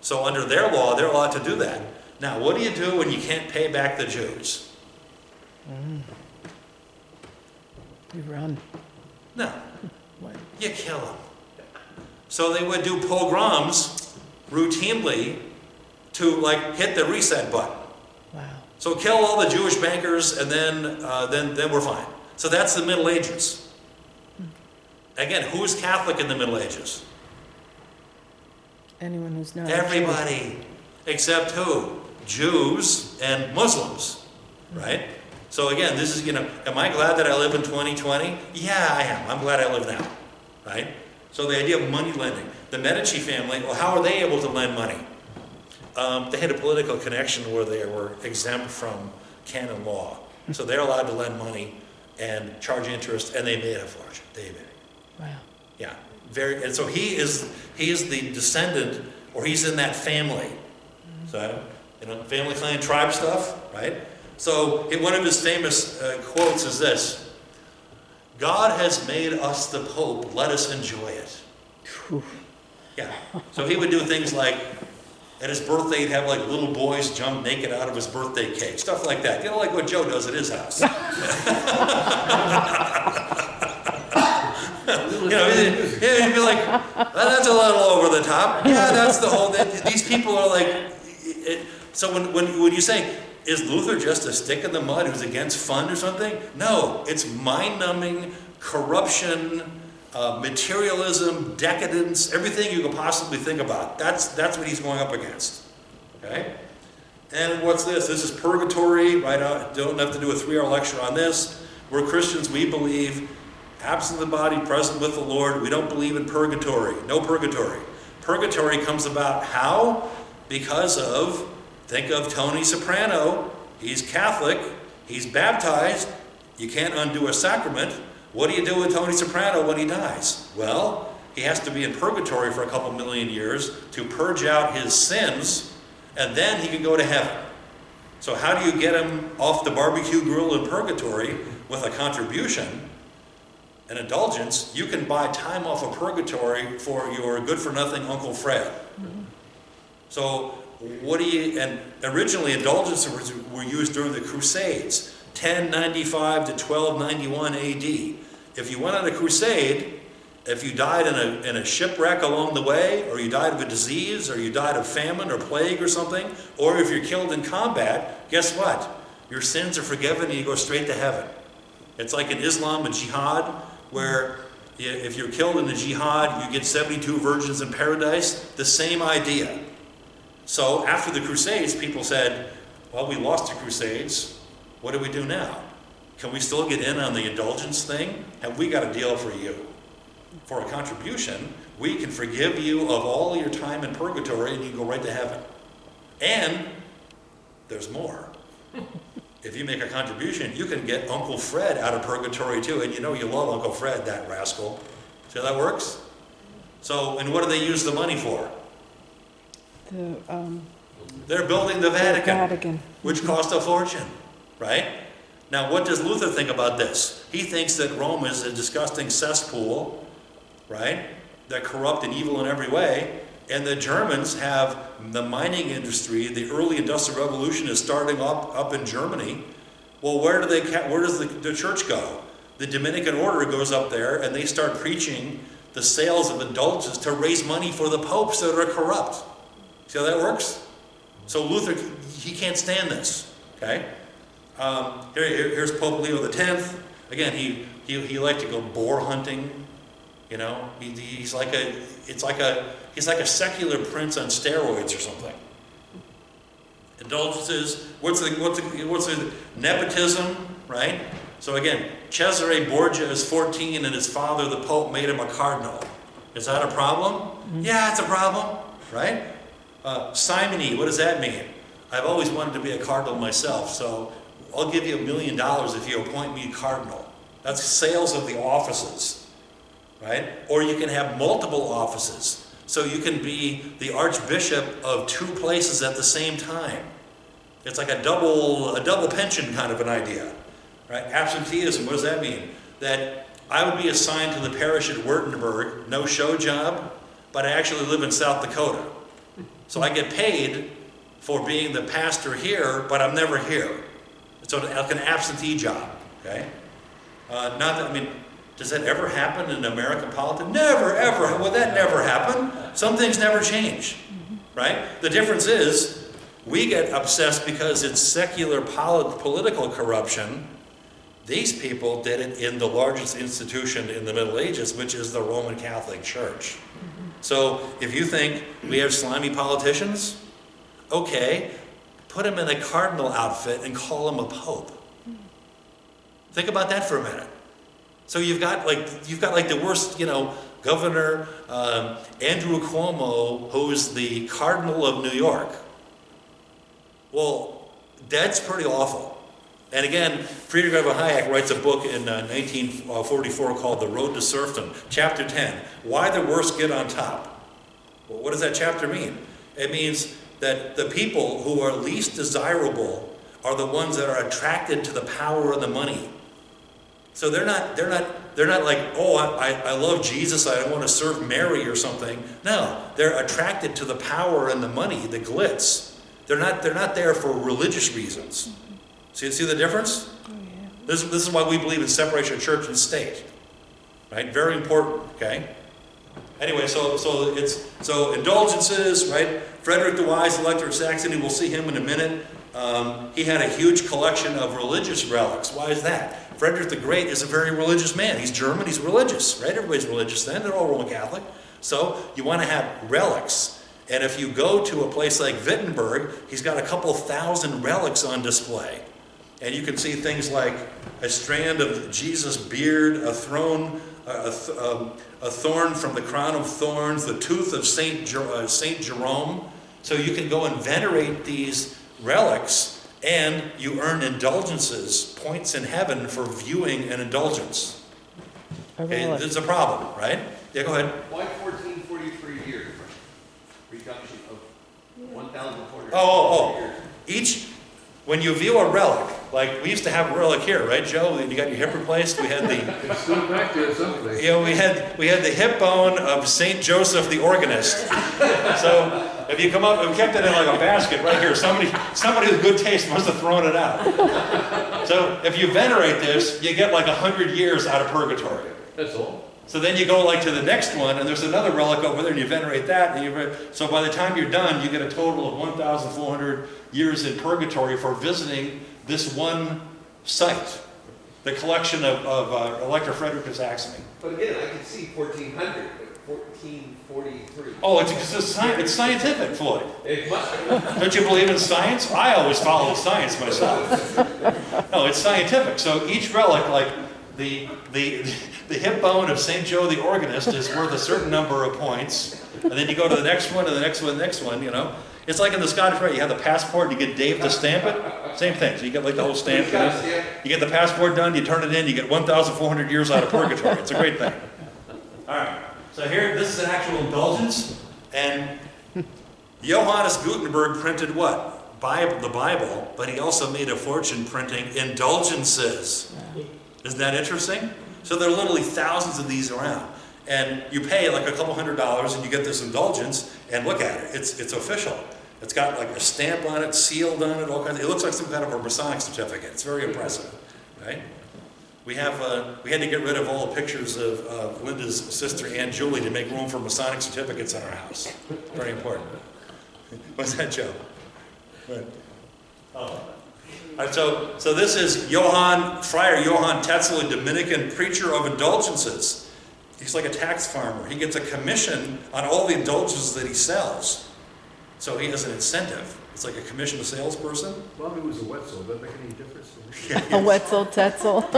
So under their law, they're allowed to do that. Now, what do you do when you can't pay back the Jews? You run. No. What? You kill them. So they would do pogroms routinely to like hit the reset button. Wow. So kill all the Jewish bankers, and then we're fine. So that's the Middle Ages. Again, who's Catholic in the Middle Ages? Anyone who's not. Everybody, except who? Jews and Muslims, right? So again, this is, am I glad that I live in 2020? Yeah, I am. I'm glad I live now, right? So the idea of money lending. the Medici family, well, how are they able to lend money? They had a political connection where they were exempt from canon law. So they're allowed to lend money and charge interest, and they made a fortune. Wow. Yeah, and so he is the descendant, or he's in that family. So, family, clan, tribe stuff, right? So one of his famous quotes is this: "God has made us the Pope, let us enjoy it." Phew. Yeah, so he would do things like, at his birthday, he'd have like little boys jump naked out of his birthday cake, stuff like that. Like what Joe does at his house. He'd be like, that's a little over the top. Yeah, that's the whole, these people are like, so when you say, is Luther just a stick in the mud who's against fun or something? No, it's mind-numbing, corruption, materialism, decadence, everything you could possibly think about. That's what he's going up against. Okay? And what's this? This is purgatory, right? Don't have to do a 3-hour lecture on this. We're Christians, we believe absent the body, present with the Lord. We don't believe in purgatory. No purgatory. Purgatory comes about how? Because of, think of Tony Soprano. He's Catholic. He's baptized. You can't undo a sacrament. What do you do with Tony Soprano when he dies? Well, he has to be in purgatory for a couple million years to purge out his sins, and then he can go to heaven. So how do you get him off the barbecue grill in purgatory? With a contribution, an indulgence. You can buy time off of purgatory for your good-for-nothing Uncle Fred. Mm-hmm. So and originally indulgences were used during the Crusades, 1095 to 1291 AD. If you went on a crusade, if you died in a shipwreck along the way, or you died of a disease, or you died of famine or plague or something, or if you're killed in combat, guess what? Your sins are forgiven and you go straight to heaven. It's like in Islam, a jihad, where if you're killed in the jihad, you get 72 virgins in paradise. The same idea. So after the Crusades, people said, well, we lost the Crusades. What do we do now? Can we still get in on the indulgence thing? Have we got a deal for you? For a contribution, we can forgive you of all your time in purgatory and you go right to heaven. And there's more. If you make a contribution, you can get Uncle Fred out of purgatory too, and you know you love Uncle Fred, that rascal. See how that works? So, and what do they use the money for? They're building the Vatican, which cost a fortune, right? Now, what does Luther think about this? He thinks that Rome is a disgusting cesspool, right? They're corrupt and evil in every way. And the Germans have the mining industry. The early industrial revolution is starting up in Germany. Well, where does the church go? The Dominican order goes up there and they start preaching the sales of indulgences to raise money for the popes that are corrupt. See how that works? So Luther, he can't stand this. Okay. Here's Pope Leo X. Again, he liked to go boar hunting. You know, he's like a secular prince on steroids or something. Indulgences. What's the nepotism, right? So again, Cesare Borgia is 14 and his father, the Pope, made him a cardinal. Is that a problem? Mm-hmm. Yeah, it's a problem, right? Simony, what does that mean? I've always wanted to be a cardinal myself, so I'll give you $1 million if you appoint me cardinal. That's sales of the offices, right? Or you can have multiple offices. So you can be the archbishop of 2 places at the same time. It's like a double pension kind of an idea, right? Absenteeism, what does that mean? That I would be assigned to the parish at Wurtemburg, no show job, but I actually live in South Dakota. So I get paid for being the pastor here, but I'm never here. It's like an absentee job, okay? Does that ever happen in American politics? Never, ever. Would that never happen? Some things never change, right? The difference is we get obsessed because it's secular political corruption. These people did it in the largest institution in the Middle Ages, which is the Roman Catholic Church. So if you think we have slimy politicians, okay, put him in a cardinal outfit and call him a pope. Think about that for a minute. So you've got like the worst, Governor Andrew Cuomo, who's the Cardinal of New York. Well, that's pretty awful. And again, Friedrich Hayek writes a book in 1944 called The Road to Serfdom, Chapter 10, Why the Worst Get on Top. Well, what does that chapter mean? It means that the people who are least desirable are the ones that are attracted to the power and the money. So they're not like, oh, I love Jesus, I want to serve Mary or something. No, they're attracted to the power and the money, the glitz. They're not there for religious reasons. See the difference? Oh, yeah. This is why we believe in separation of church and state. Right? Very important, okay? Anyway, so indulgences, right? Frederick the Wise, Elector of Saxony, we'll see him in a minute. He had a huge collection of religious relics. Why is that? Frederick the Great is a very religious man. He's German, he's religious, right? Everybody's religious then, they're all Roman Catholic. So you want to have relics. And if you go to a place like Wittenberg, he's got a couple thousand relics on display. And you can see things like a strand of Jesus' beard, a thorn from the crown of thorns, the tooth of Saint Jerome. So you can go and venerate these relics, and you earn indulgences, points in heaven for viewing an indulgence. Okay, this is a problem, right? Yeah, go ahead. Why 1443 years? Reduction of 1,400 years. When you view a relic, like we used to have a relic here, right, Joe? You got your hip replaced. We had the. It's still back there someplace. You know, we had the hip bone of Saint Joseph the organist. So if you come up, we kept it in like a basket right here. Somebody with good taste must have thrown it out. So if you venerate this, you get like 100 years out of purgatory. That's all. So then you go like to the next one, and there's another relic over there, and you venerate that. So by the time you're done, you get a total of 1,400 years in purgatory for visiting this one site, the collection of Elector Frederick of Saxony. But again, I can see 1,400, but 1443. Oh, it's scientific, Floyd. It must be. Don't you believe in science? I always follow science myself. No, it's scientific. So each relic, like the hip bone of St. Joe the organist is worth a certain number of points. And then you go to the next one, and the next one, the next one, you know. It's like in the Scottish Rite, you have the passport, and you get Dave to stamp it. Same thing. So you get like the whole stamp. You get the passport done, you turn it in, you get 1,400 years out of purgatory. It's a great thing. All right. So here, this is an actual indulgence. And Johannes Gutenberg printed what? The Bible, but he also made a fortune printing indulgences. Isn't that interesting? So there are literally thousands of these around. And you pay like a couple $100 and you get this indulgence, and look at it. It's official. It's got like a stamp on it, sealed on it, all kinds of, it looks like some kind of a Masonic certificate. It's very impressive, right? We had to get rid of all the pictures of Linda's sister Aunt Julie to make room for Masonic certificates in our house. Very important. What's that, Joe? Right. Oh. All right, so this is Friar Johann Tetzel, a Dominican preacher of indulgences. He's like a tax farmer. He gets a commission on all the indulgences that he sells. So he has an incentive. It's like a commissioned salesperson. Well, it was a Wetzel. Does that make any difference? A Wetzel, Tetzel.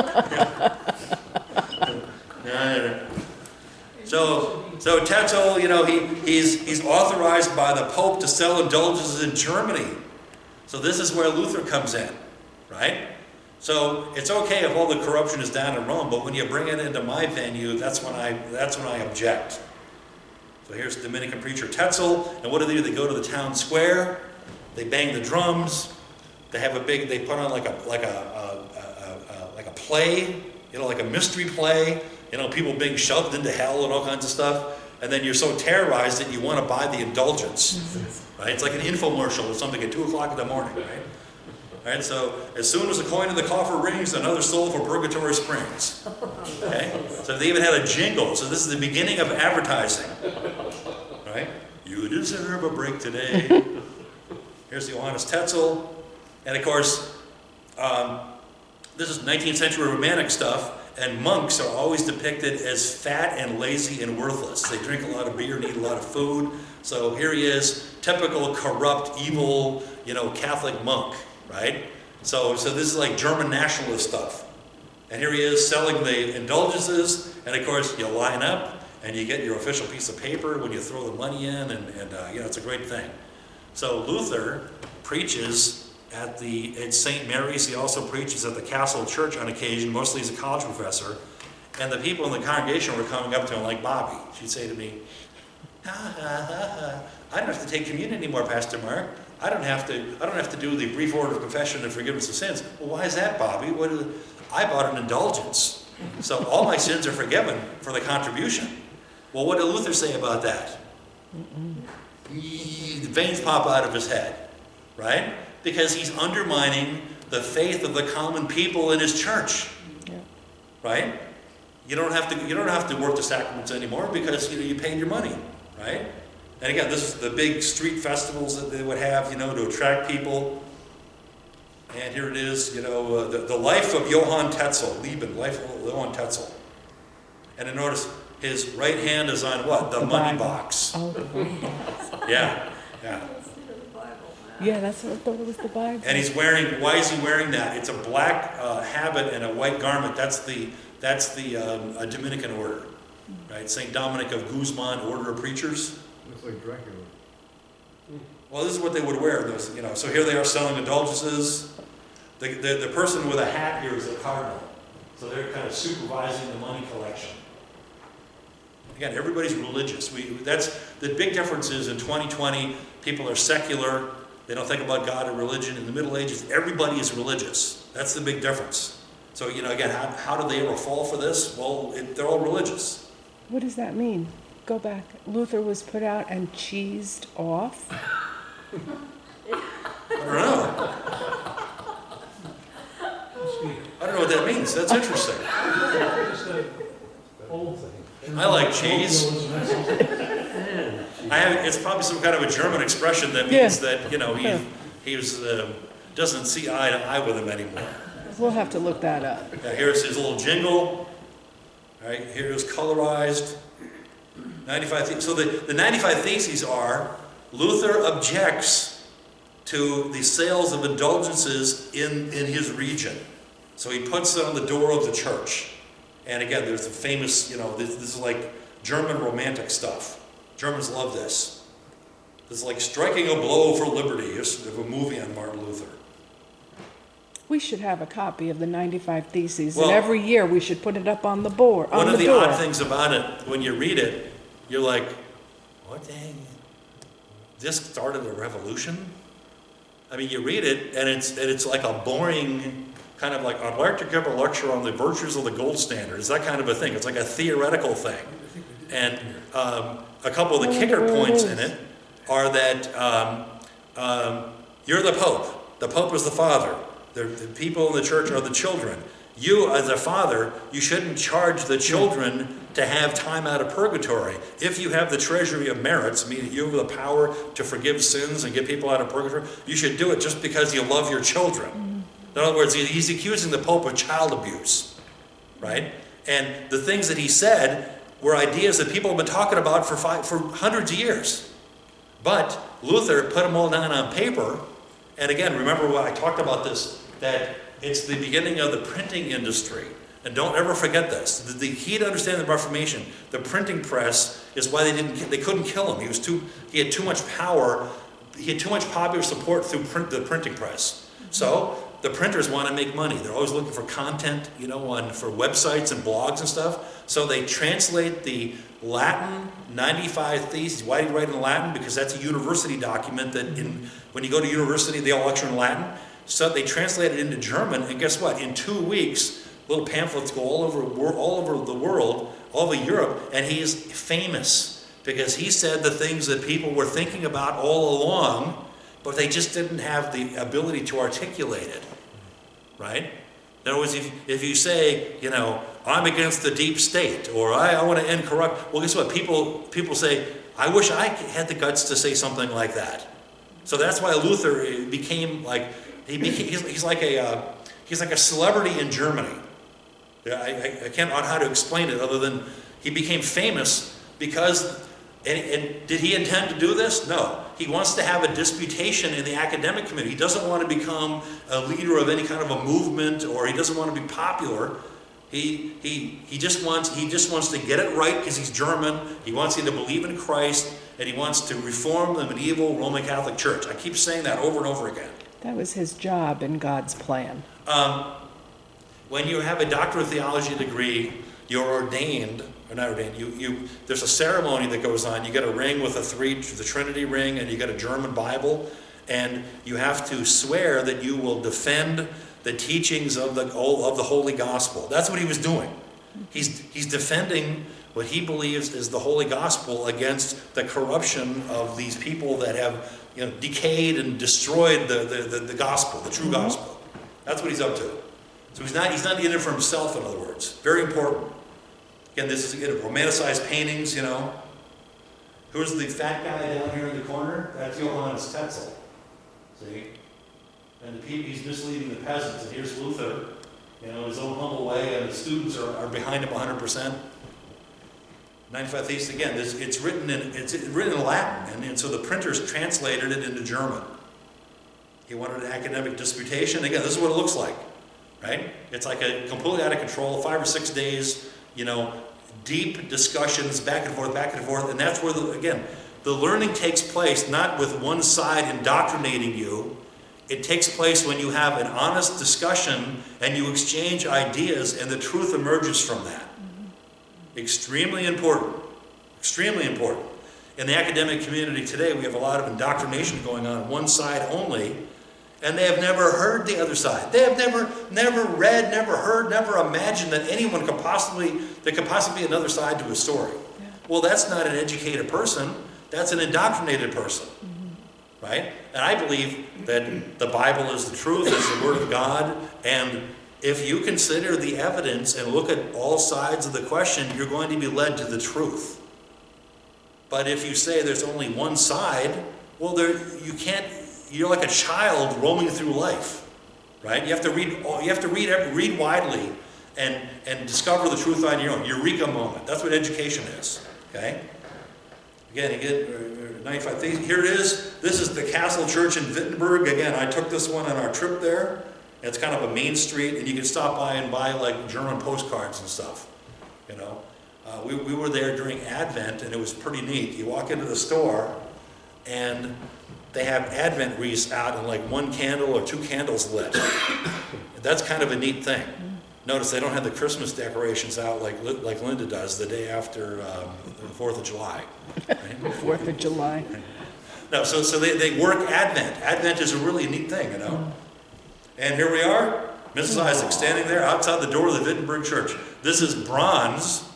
No. So Tetzel, you know, he's authorized by the Pope to sell indulgences in Germany. So this is where Luther comes in, right? So it's okay if all the corruption is down in Rome, but when you bring it into my venue, that's when I object. So here's Dominican preacher Tetzel, and what do? They go to the town square, they bang the drums, they put on like a play, you know, like a mystery play, you know, people being shoved into hell and all kinds of stuff, and then you're so terrorized that you want to buy the indulgence, right? It's like an infomercial or something at 2 o'clock in the morning, right? All right, so as soon as a coin in the coffer rings, another soul for purgatory springs. Okay? So they even had a jingle. So this is the beginning of advertising. Right? You deserve a break today. Here's the Johannes Tetzel. And of course, this is 19th century Romantic stuff, and monks are always depicted as fat and lazy and worthless. They drink a lot of beer and eat a lot of food. So here he is, typical corrupt, evil, you know, Catholic monk. Right? So this is like German nationalist stuff. And here he is selling the indulgences, and of course you line up, and you get your official piece of paper when you throw the money in, and it's a great thing. So Luther preaches at St. Mary's. He also preaches at the Castle Church on occasion, mostly as a college professor. And the people in the congregation were coming up to him like Bobby. She'd say to me, I don't have to take communion anymore, Pastor Mark. I don't have to do the brief order of confession and forgiveness of sins. Well, why is that, Bobby? I bought an indulgence. So all my sins are forgiven for the contribution. Well, what did Luther say about that? The veins pop out of his head, right? Because he's undermining the faith of the common people in his church, right? You don't have to work the sacraments anymore because you paid your money, right? And again, this is the big street festivals that they would have, to attract people. And here it is, the life of Johann Tetzel, life of Johann Tetzel. And then notice his right hand is on what? The money box. Oh, the money box. Yeah. Yeah, that's what I thought it was, the Bible. And why is he wearing that? It's a black habit and a white garment. That's the Dominican order, right? St. Dominic of Guzman, order of preachers. Looks like Dracula. Well, this is what they would wear. So here they are selling indulgences. The person with a hat here is a cardinal. So they're kind of supervising the money collection. Again, everybody's religious. That's the big difference is in 2020, people are secular. They don't think about God or religion. In the Middle Ages, everybody is religious. That's the big difference. So, again, how did they ever fall for this? Well, they're all religious. What does that mean? Go back. Luther was put out and cheesed off? I don't know. I don't know what that means. That's interesting. Just an old thing. I like cheese. It's probably some kind of a German expression that means that, he doesn't see eye to eye with him anymore. We'll have to look that up. Yeah, here's his little jingle. All right, here's colorized. 95 So the 95 Theses are, Luther objects to the sales of indulgences in his region. So he puts it on the door of the church. And again, there's the famous, this is like German romantic stuff. Germans love this. This is like striking a blow for liberty. It's a movie on Martin Luther. We should have a copy of the 95 Theses, Well, and every year we should put it up on the board. One of the odd things about it, when you read it, you're like, what the heck? This started a revolution? I mean, you read it, and it's like a boring kind of like, I'd like to give a lecture on the virtues of the gold standard. It's that kind of a thing. It's like a theoretical thing. And a couple of the kicker points in it are that you're the Pope. The Pope is the father. The people in the church are the children. You, as a father, you shouldn't charge the children to have time out of purgatory. If you have the treasury of merits, meaning you have the power to forgive sins and get people out of purgatory, you should do it just because you love your children. In other words, he's accusing the Pope of child abuse, right? And the things that he said were ideas that people have been talking about for hundreds of years. But Luther put them all down on paper. And again, remember what I talked about this, that it's the beginning of the printing industry. And don't ever forget this. The key to understanding the Reformation, the printing press, is why they couldn't kill him. He had too much power. He had too much popular support through the printing press. So the printers want to make money. They're always looking for content, for websites and blogs and stuff. So they translate the Latin 95 Theses. Why do you write in Latin? Because that's a university document that when you go to university, they all lecture in Latin. So they translate it into German, and guess what? In 2 weeks, little pamphlets go all over the world, all over Europe, and he is famous because he said the things that people were thinking about all along, but they just didn't have the ability to articulate it, right? In other words, if you say, I'm against the deep state, or I want to end corruption, well, guess what? People say, I wish I had the guts to say something like that. So that's why Luther became like, he's like a celebrity in Germany. I can't know how to explain it other than he became famous because, and did he intend to do this? No. He wants to have a disputation in the academic community. He doesn't want to become a leader of any kind of a movement, or he doesn't want to be popular. He just wants to get it right because he's German. He wants you to believe in Christ, and he wants to reform the medieval Roman Catholic Church. I keep saying that over and over again. That was his job in God's plan. When you have a Doctor of Theology degree, you're ordained, or not ordained, there's a ceremony that goes on. You get a ring with the Trinity ring, and you get a German Bible, and you have to swear that you will defend the teachings of the Holy Gospel. That's what he was doing. He's defending what he believes is the Holy Gospel against the corruption of these people that have decayed and destroyed the gospel, the true gospel. That's what he's up to. So he's not in it for himself, in other words. Very important. Again, this is romanticized paintings, Who's the fat guy down here in the corner? That's Johannes Tetzel. See? And he's misleading the peasants. And here's Luther, in his own humble way, and the students are behind him 100%. 95 Theses, again, it's written in Latin, and so the printers translated it into German. He wanted an academic disputation. Again, this is what it looks like, right? It's like a completely out of control, 5 or 6 days, deep discussions, back and forth, and that's where, the learning takes place, not with one side indoctrinating you. It takes place when you have an honest discussion and you exchange ideas, and the truth emerges from that. Extremely important. Extremely important. In the academic community today, we have a lot of indoctrination going on one side only, and they have never heard the other side. They have never read, never heard, never imagined that there could possibly be another side to a story. Yeah. Well, that's not an educated person. That's an indoctrinated person. Right? And I believe that the Bible is the truth, it's the Word of God, and if you consider the evidence and look at all sides of the question, you're going to be led to the truth. But if you say there's only one side, well, you're like a child roaming through life, right? You have to read widely and discover the truth on your own. Eureka moment. That's what education is, okay? Again, 95 Theses. Here it is. This is the Castle Church in Wittenberg. Again, I took this one on our trip there. It's kind of a main street, and you can stop by and buy like German postcards and stuff. We were there during Advent, and it was pretty neat. You walk into the store, and they have Advent wreaths out, and like one candle or two candles lit. That's kind of a neat thing. Notice they don't have the Christmas decorations out like Linda does the day after the 4th of July. Right? 4th of July. No, so they work Advent. Advent is a really neat thing, And here we are, Mrs. Isaac standing there outside the door of the Wittenberg Church. This is bronze.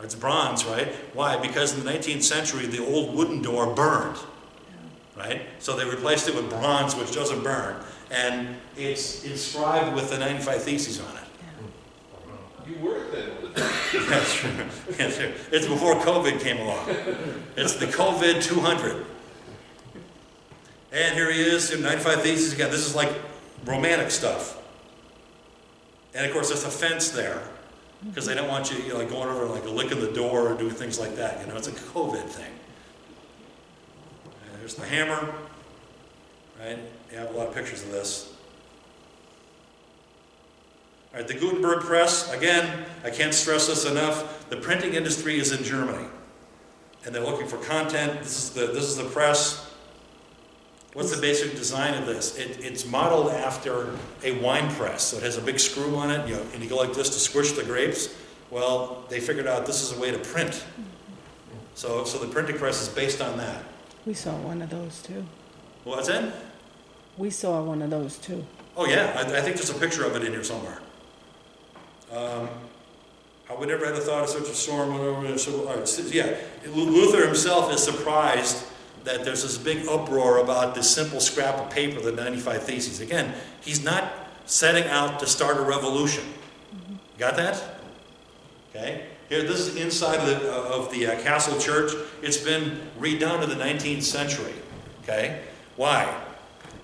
It's bronze, right? Why? Because in the 19th century, the old wooden door burned, right? So they replaced it with bronze, which doesn't burn, and it's inscribed with the 95 Theses on it. You worked then all the time. That's true. That's true. It's before COVID came along. It's the COVID 200. And here he is, 95 Theses again. This is like romantic stuff. And of course, there's a fence there because they don't want you, going over and like licking the door or doing things like that. It's a COVID thing. And there's the hammer, right? You have a lot of pictures of this. All right, the Gutenberg press, again, I can't stress this enough. The printing industry is in Germany, and they're looking for content. This is the press. What's the basic design of this? It's modeled after a wine press. So it has a big screw on it, and you go like this to squish the grapes. Well, they figured out this is a way to print. So the printing press is based on that. We saw one of those too. What's that? We saw one of those too. Oh yeah, I think there's a picture of it in here somewhere. I would never have thought of such a storm. Luther himself is surprised that there's this big uproar about this simple scrap of paper, the 95 Theses. Again, he's not setting out to start a revolution. You got that? Okay. Here, this is inside of the Castle Church. It's been redone in the 19th century. Okay. Why?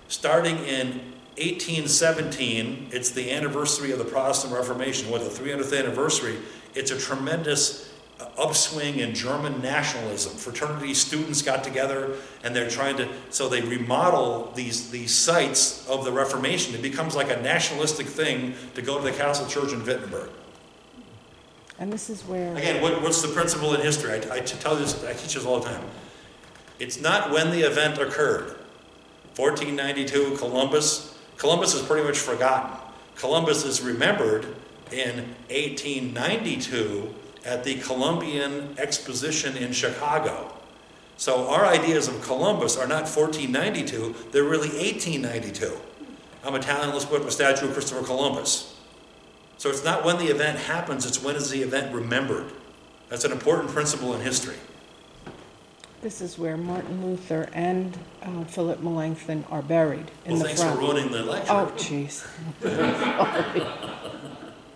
Starting in 1817, it's the anniversary of the Protestant Reformation. What, the 300th anniversary? It's a tremendous upswing in German nationalism. Fraternity students got together, and they're trying to, so they remodel these sites of the Reformation. It becomes like a nationalistic thing to go to the Castle Church in Wittenberg. And this is where, Again, what's the principle in history? I tell this, I teach this all the time. It's not when the event occurred. 1492, Columbus is pretty much forgotten. Columbus is remembered in 1892 at the Columbian Exposition in Chicago. So our ideas of Columbus are not 1492, they're really 1892. I'm Italian, let's put up a statue of Christopher Columbus. So it's not when the event happens, it's when is the event remembered. That's an important principle in history. this is where Martin Luther and Philip Melanchthon are buried in the Thanks front. for ruining the lecture. Oh, jeez.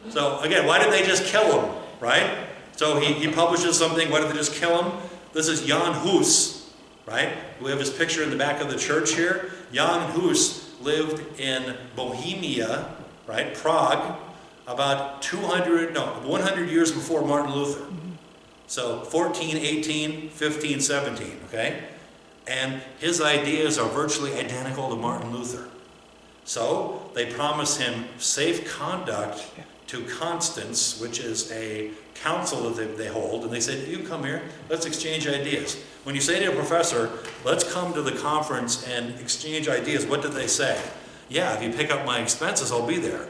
So again, why didn't they just kill him, right? So he publishes something, why did they just kill him? This is Jan Hus, right? We have his picture in the back of the church here. Jan Hus lived in Bohemia, right, Prague, about 100 years before Martin Luther. So 14, 18, 15, 17, okay? And his ideas are virtually identical to Martin Luther. So they promise him safe conduct to Constance, which is a council that they hold, and they say, you come here, let's exchange ideas. When you say to a professor, let's come to the conference and exchange ideas, what did they say? Yeah, if you pick up my expenses, I'll be there.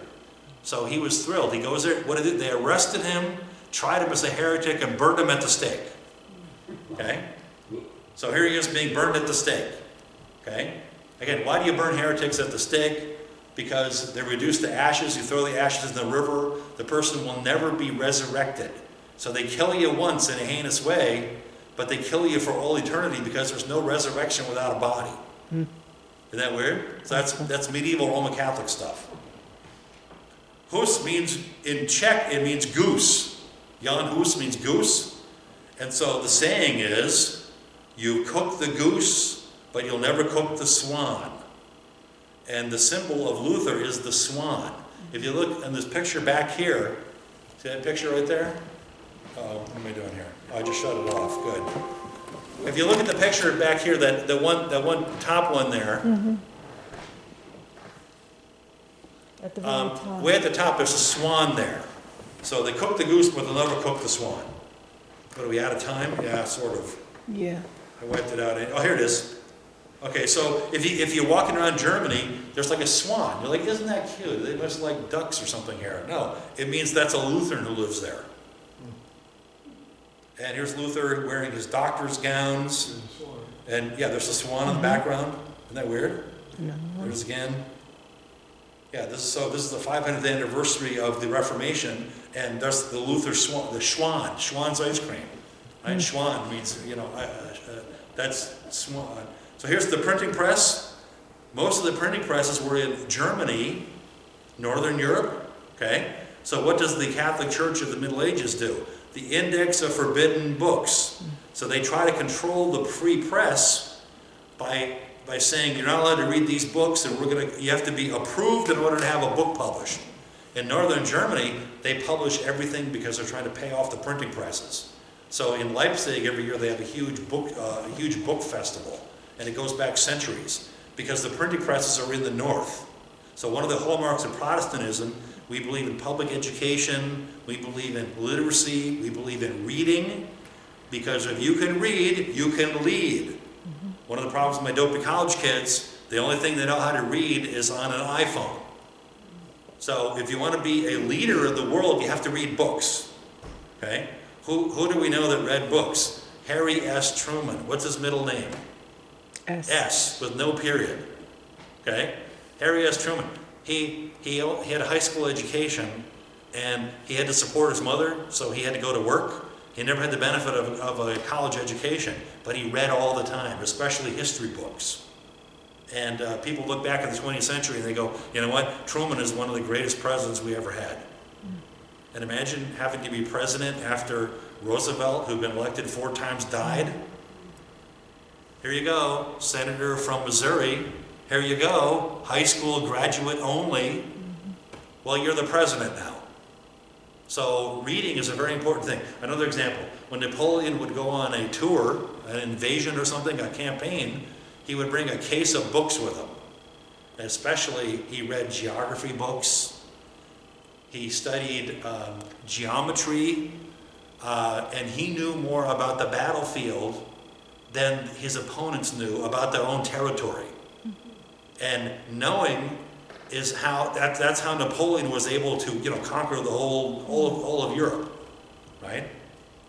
So he was thrilled. He goes there, what did they? They arrested him, tried him as a heretic, and burned him at the stake. Okay? So here he is being burned at the stake. Okay? Again, why do you burn heretics at the stake? Because they're reduced to ashes. You throw the ashes in the river, the person will never be resurrected. So they kill you once in a heinous way, but they kill you for all eternity because there's no resurrection without a body. Isn't that weird? So that's medieval Roman Catholic stuff. Hus means, in Czech, it means goose. Jan Hus means goose. And so the saying is, you cook the goose, but you'll never cook the swan. And the symbol of Luther is the swan. If you look in this picture back here, see that picture right there? Oh, what am I doing here? Oh, I just shut it off, good. If you look at the picture back here, that one top one there, At the very top. way at the top, there's a swan there. So they cook the goose, but they'll never cook the swan. What, are we out of time? Yeah, sort of. Yeah. I wiped it out. Oh, here it is. Okay, so if you're walking around Germany, there's like a swan. You're like, isn't that cute? They must like ducks or something here. No, it means that's a Lutheran who lives there. And here's Luther wearing his doctor's gowns. And yeah, there's a swan in the background. Isn't that weird? No. There's again. Yeah, this is the 500th anniversary of the Reformation, and there's the Luther swan, the Schwann's ice cream. Right? Schwann means, that's swan. So here's the printing press. Most of the printing presses were in Germany, Northern Europe, okay? So what does the Catholic Church of the Middle Ages do? The Index of Forbidden Books. So they try to control the free press by saying you're not allowed to read these books, and you have to be approved in order to have a book published. In Northern Germany, they publish everything because they're trying to pay off the printing presses. So in Leipzig every year they have a huge book festival. And it goes back centuries, because the printing presses are in the north. So one of the hallmarks of Protestantism, we believe in public education, we believe in literacy, we believe in reading, because if you can read, you can lead. One of the problems with my dopey college kids, the only thing they know how to read is on an iPhone. So if you want to be a leader of the world, you have to read books. Okay? Who do we know that read books? Harry S. Truman. What's his middle name? S, with no period. Okay? Harry S. Truman. He had a high school education, and he had to support his mother, so he had to go to work. He never had the benefit of a college education, but he read all the time, especially history books. And people look back at the 20th century and they go, you know what? Truman is one of the greatest presidents we ever had. And imagine having to be president after Roosevelt, who'd been elected 4 times, died. Here you go, senator from Missouri. Here you go, high school graduate only. Well, you're the president now. So reading is a very important thing. Another example, when Napoleon would go on a tour, an invasion or something, a campaign, he would bring a case of books with him. And especially, he read geography books, He studied geometry, and he knew more about the battlefield than his opponents knew about their own territory. And knowing is how that's how Napoleon was able to, you know, conquer the all of Europe, right?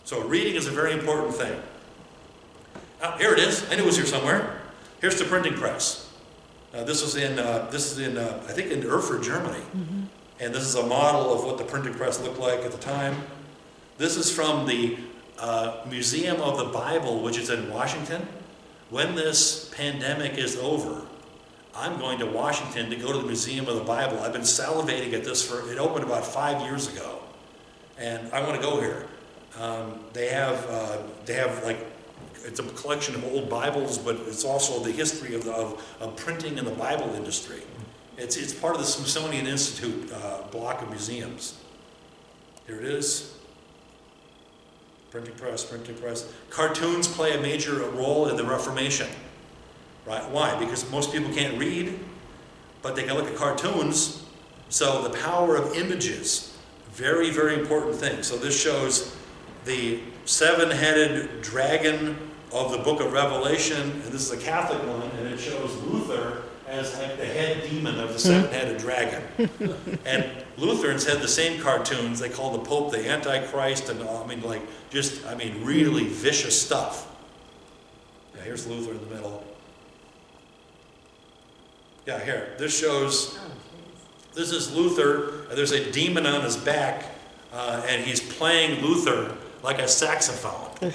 So reading is a very important thing. Here it is. I knew it was here somewhere. Here's the printing press. This is in I think in Erfurt, Germany, and this is a model of what the printing press looked like at the time. This is from the Museum of the Bible, which is in Washington. When this pandemic is over, I'm going to Washington to go to the Museum of the Bible. I've been salivating at this it opened about 5 years ago, and I want to go here. They have like, it's a collection of old Bibles, but it's also the history of printing in the Bible industry. It's part of the Smithsonian Institute block of museums. Here it is. Printing press, printing press. Cartoons play a major role in the Reformation. Right? Why? Because most people can't read, but they can look at cartoons. So the power of images, very, very important thing. So this shows the seven-headed dragon of the book of Revelation, and this is a Catholic one, and it shows Luther as like the head demon of the seven-headed dragon. And Lutherans had the same cartoons. They called the Pope the Antichrist, and really vicious stuff. Now here's Luther in the middle. Yeah, here. This shows, this is Luther, and there's a demon on his back, and he's playing Luther like a saxophone.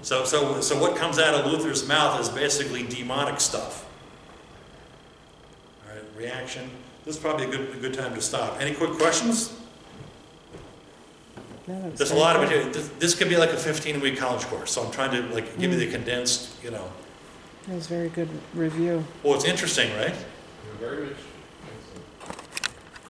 So what comes out of Luther's mouth is basically demonic stuff. All right, reaction. This is probably a good time to stop. Any quick questions? No, There's a lot of material. This could be like a 15-week college course, so I'm trying to like give you the condensed, you know. That was a very good review. Well, it's interesting, right? Very much.